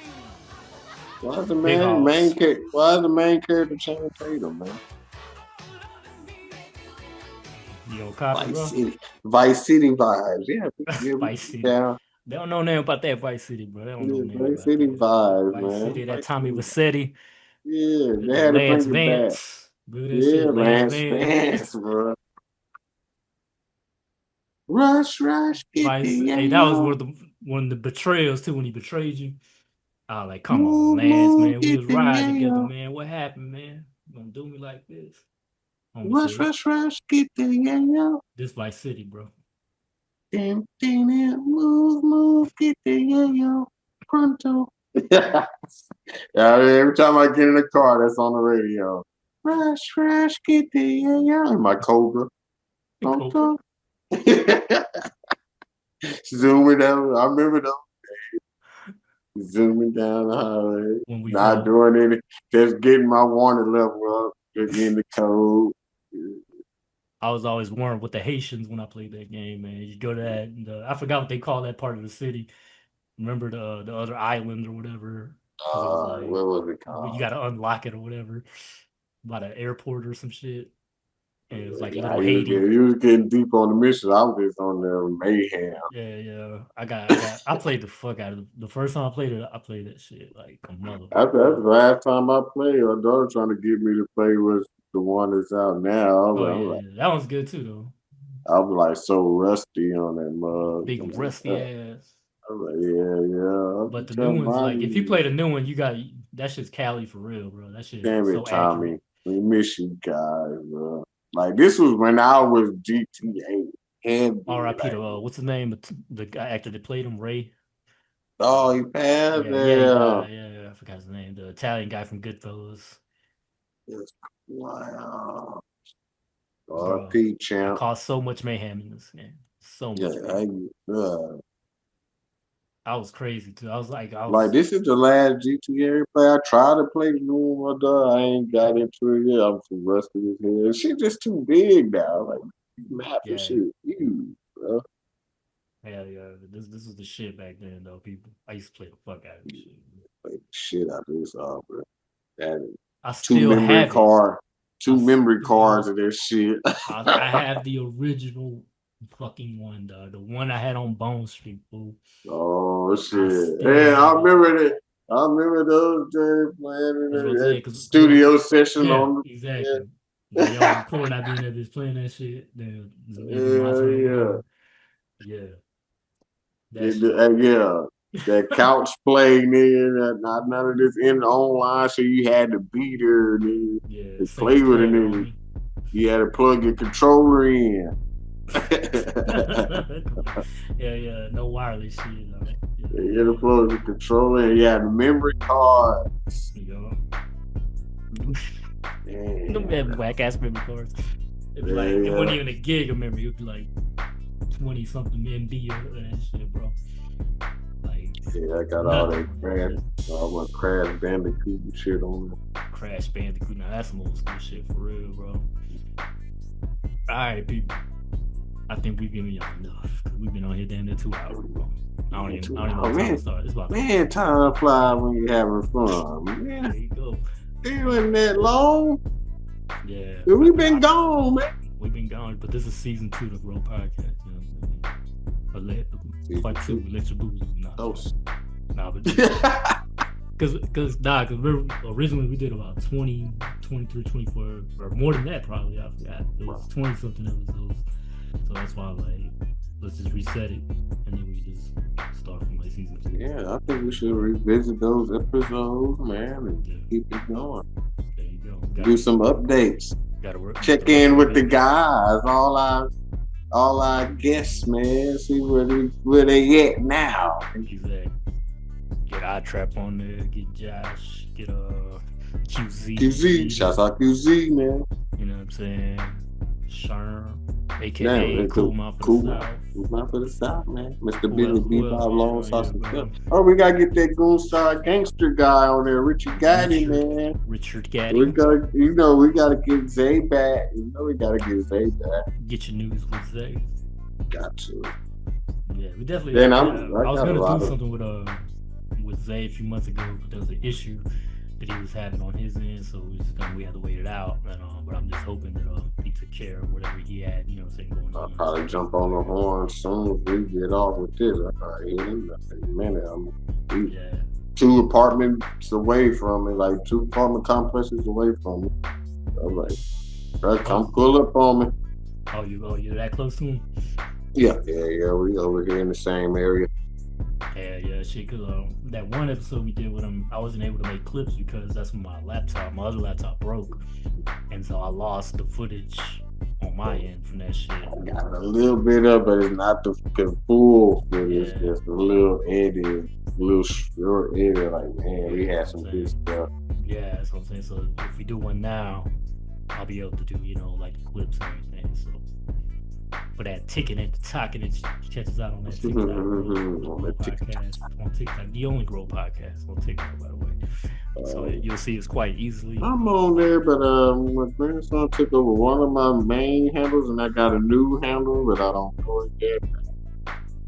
Why is the main character Channing Tatum, man? Yo, copy, bro. Vice City vibes, yeah. Vice City. Yeah. They don't know nothing about that Vice City, bro. They don't know nothing Vice City vibes, man. Vice City, that Tommy Vassetti. Yeah, they had to Lance bring it back. Vance. Yeah, Lance Vance, bro. Rush, hey, that was one of the betrayals too when he betrayed you. I was like, come on, Lance, man. We was riding together, man. What happened, man? You gonna do me like this? Rush, get the yayo. This Vice City, bro. Move, get the yayo. Pronto. Yeah, every time I get in the car, that's on the radio. Rush, get the yayo. My Cobra. Pronto. Zooming down. I remember those days. Zooming down the highway. Not doing anything. Just getting my warning level up. Just getting the code. I was always warned with the Haitians when I played that game, man. You go to that, I forgot what they call that part of the city. Remember the other island or whatever? What was it called? You got to unlock it or whatever. By the airport or some shit. And it was like little he Haiti. was getting deep on the mission. I was just on there mayhem. Yeah. I played the fuck out of it. The first time I played it, I played that shit like a mother. That's the last time I played. My daughter trying to get me to play was the one that's out now. That one's good too, though. I was like so rusty on that mug. Big rusty ass. I was like, yeah. But the new one's like, if you play the new one, you got that shit's Cali for real, bro. That shit damn is it, so Tommy. accurate. We miss you guys, bro. Like this was when I was GTA. R.I.P. to what's his name? The guy actor that played him, Ray. Oh, he passed. Yeah, I forgot his name. The Italian guy from Goodfellas. Wow. R.I.P. champ. Caused so much mayhem in this game. So much. I was crazy too. I was like, this is the last GTA play. I tried to play the new one, I ain't got into it yet. I'm too rusty as hell. Shit just too big now. Like map and shit huge, bro. Yeah. This is the shit back then, though. People, I used to play the fuck out of this shit. Play the shit out of this, bro. That I still have two memory cards of this shit. I have the original fucking one, dog. The one I had on Bone Street, fool. Oh shit! Yeah, I remember that. I remember those days playing in the studio session on the exactly. Yeah. Y'all recording, I being there just playing that shit. That couch play, nigga. Not none of this in online, so you had to beat her, nigga. To play with it, nigga. You had to plug your controller in. No wireless shit. You had to plug the controller in. You had the memory cards. Them whack ass memory cards. It'd be like it wasn't even a gig of memory. It'd be like 20 something MB of that shit, bro. Like, Yeah, I got all that Crash Bandicoot and shit on it. Crash Bandicoot. Now that's some old school shit for real, bro. Alright, people. I think we've given y'all enough. Cause we've been on here damn near 2 hours, bro. I don't even know what time to start. It's about Man, time flies when you're having fun, There man. you go. It wasn't that long. Yeah. We've been gone, man. We've been gone, but this is season 2 of the Grow Podcast. You know what I mean? Part 2, let your booze. Nah, but because originally we did about 20, 23, 24, or more than that probably. I forgot. It was 20 something episodes. So that's why like let's just reset it and then we just start from like season 2. Yeah, I think we should revisit those episodes, man, and keep it going. There you go. Do some updates. Gotta work. Check in with the guys, all our guests, man. See where they at now. Exactly. Get iTrap on there. Get Josh. Get QZ. QZ, shouts out QZ, man. You know what I'm saying? Sherm, aka Cool Mouth for the South. Cool Mouth for the South, man. Mr. Who Billy else? Bebop, Long Sauce and Yeah, Stuff. Oh, we gotta get that Goon Star gangster guy on there, Richard Gaddy, man. Richard Gaddy. We gotta get Zay back. We gotta get Zay back. Get your news with Zay. Got to. Yeah, we definitely. Then I I was got a gonna lot do of- something with Zay a few months ago, but there was an issue that he was having on his end, so we had to wait it out. And, but I'm just hoping that he took care of whatever he had, you know, saying going I'll on. probably jump on the horn soon as we get off with this. I probably hit him in a minute. Yeah. 2 apartments away from me, like 2 apartment complexes away from me. I'm like, bro, come pull up on me. Oh, you're that close to him? Yeah. We over here in the same area. Yeah, shit. Cause that one episode we did with him, I wasn't able to make clips because that's when my other laptop broke, and so I lost the footage on my end from that shit. Got a little bit of, but it's not the full footage. Yeah. Just a little edit, a little short edit. Like, man, we had some good stuff. Yeah, that's what I'm saying. So if we do one now, I'll be able to do, you know, like the clips and everything. So for that ticket and the talking, it catches out on that TikTok. Podcast on TikTok, the only Grow podcast on TikTok, by the way. So you'll see it's quite easily. I'm on there, but my grandson took over one of my main handles, and I got a new handle, but I don't know it yet.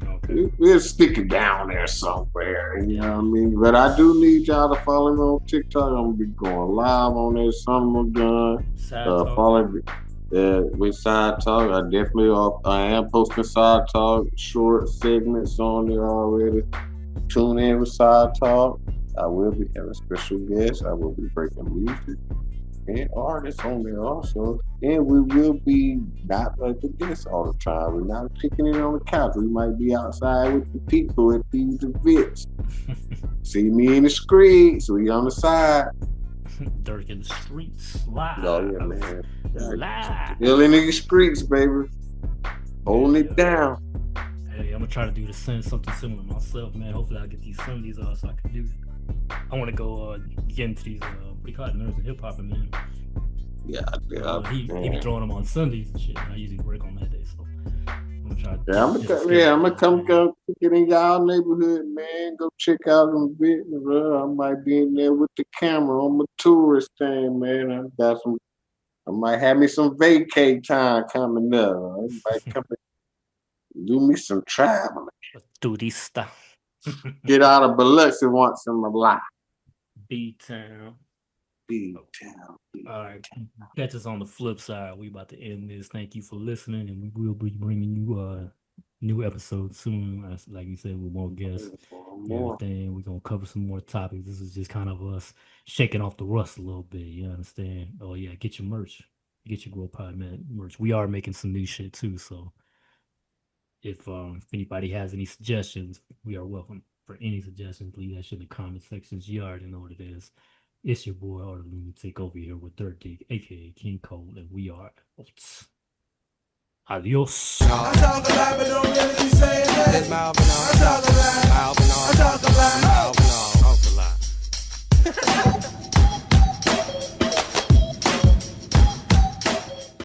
Okay. We'll stick it down there somewhere, you know what I mean? But I do need y'all to follow me on TikTok. I'm gonna be going live on there. Summer Gun. Follow me. With Side Talk. I am posting Side Talk short segments on there already. Tune in with Side Talk. I will be having special guests. I will be breaking music and artists on there also. And we will be not like the guests all the time. We're not kicking it on the couch. We might be outside with the people at these events. See me in the streets. We on the side. Dirk in the streets. Live. Oh, yeah, man. Live. Still in the streets, baby. Holding it down. Hey, I'm gonna try to do something similar myself, man. Hopefully I'll get some of these so I can do it. I want to go get into these, what do you call it, nerds and hip hop, man. Yeah. He be throwing them on Sundays and shit. And I usually work on that day, so I'm gonna try. I'm gonna come get in y'all neighborhood, man. Go check out some business, bro. I might be in there with the camera on my tourist thing, man. I might have me some vacay time coming up. I might come and do me some traveling. Do this stuff. Get out of Biloxi once in my life. B-Town. B-Town. All right. Catch us on the flip side. We about to end this. Thank you for listening, and we will be bringing you new episodes soon. Like you said, with more guests. Everything. We're gonna cover some more topics. This is just kind of us shaking off the rust a little bit. You understand? Oh yeah, get your merch. Get your Grow Pod merch. We are making some new shit too. So if anybody has any suggestions, we are welcome for any suggestions. Leave that shit in the comment sections. You already know what it is. It's your boy Artie Lunatic over here with Dirk Digg, aka King Cole, and we are out. Adios. I talk a lot, but don't really be saying that. It's Malvin on. I talk a lot.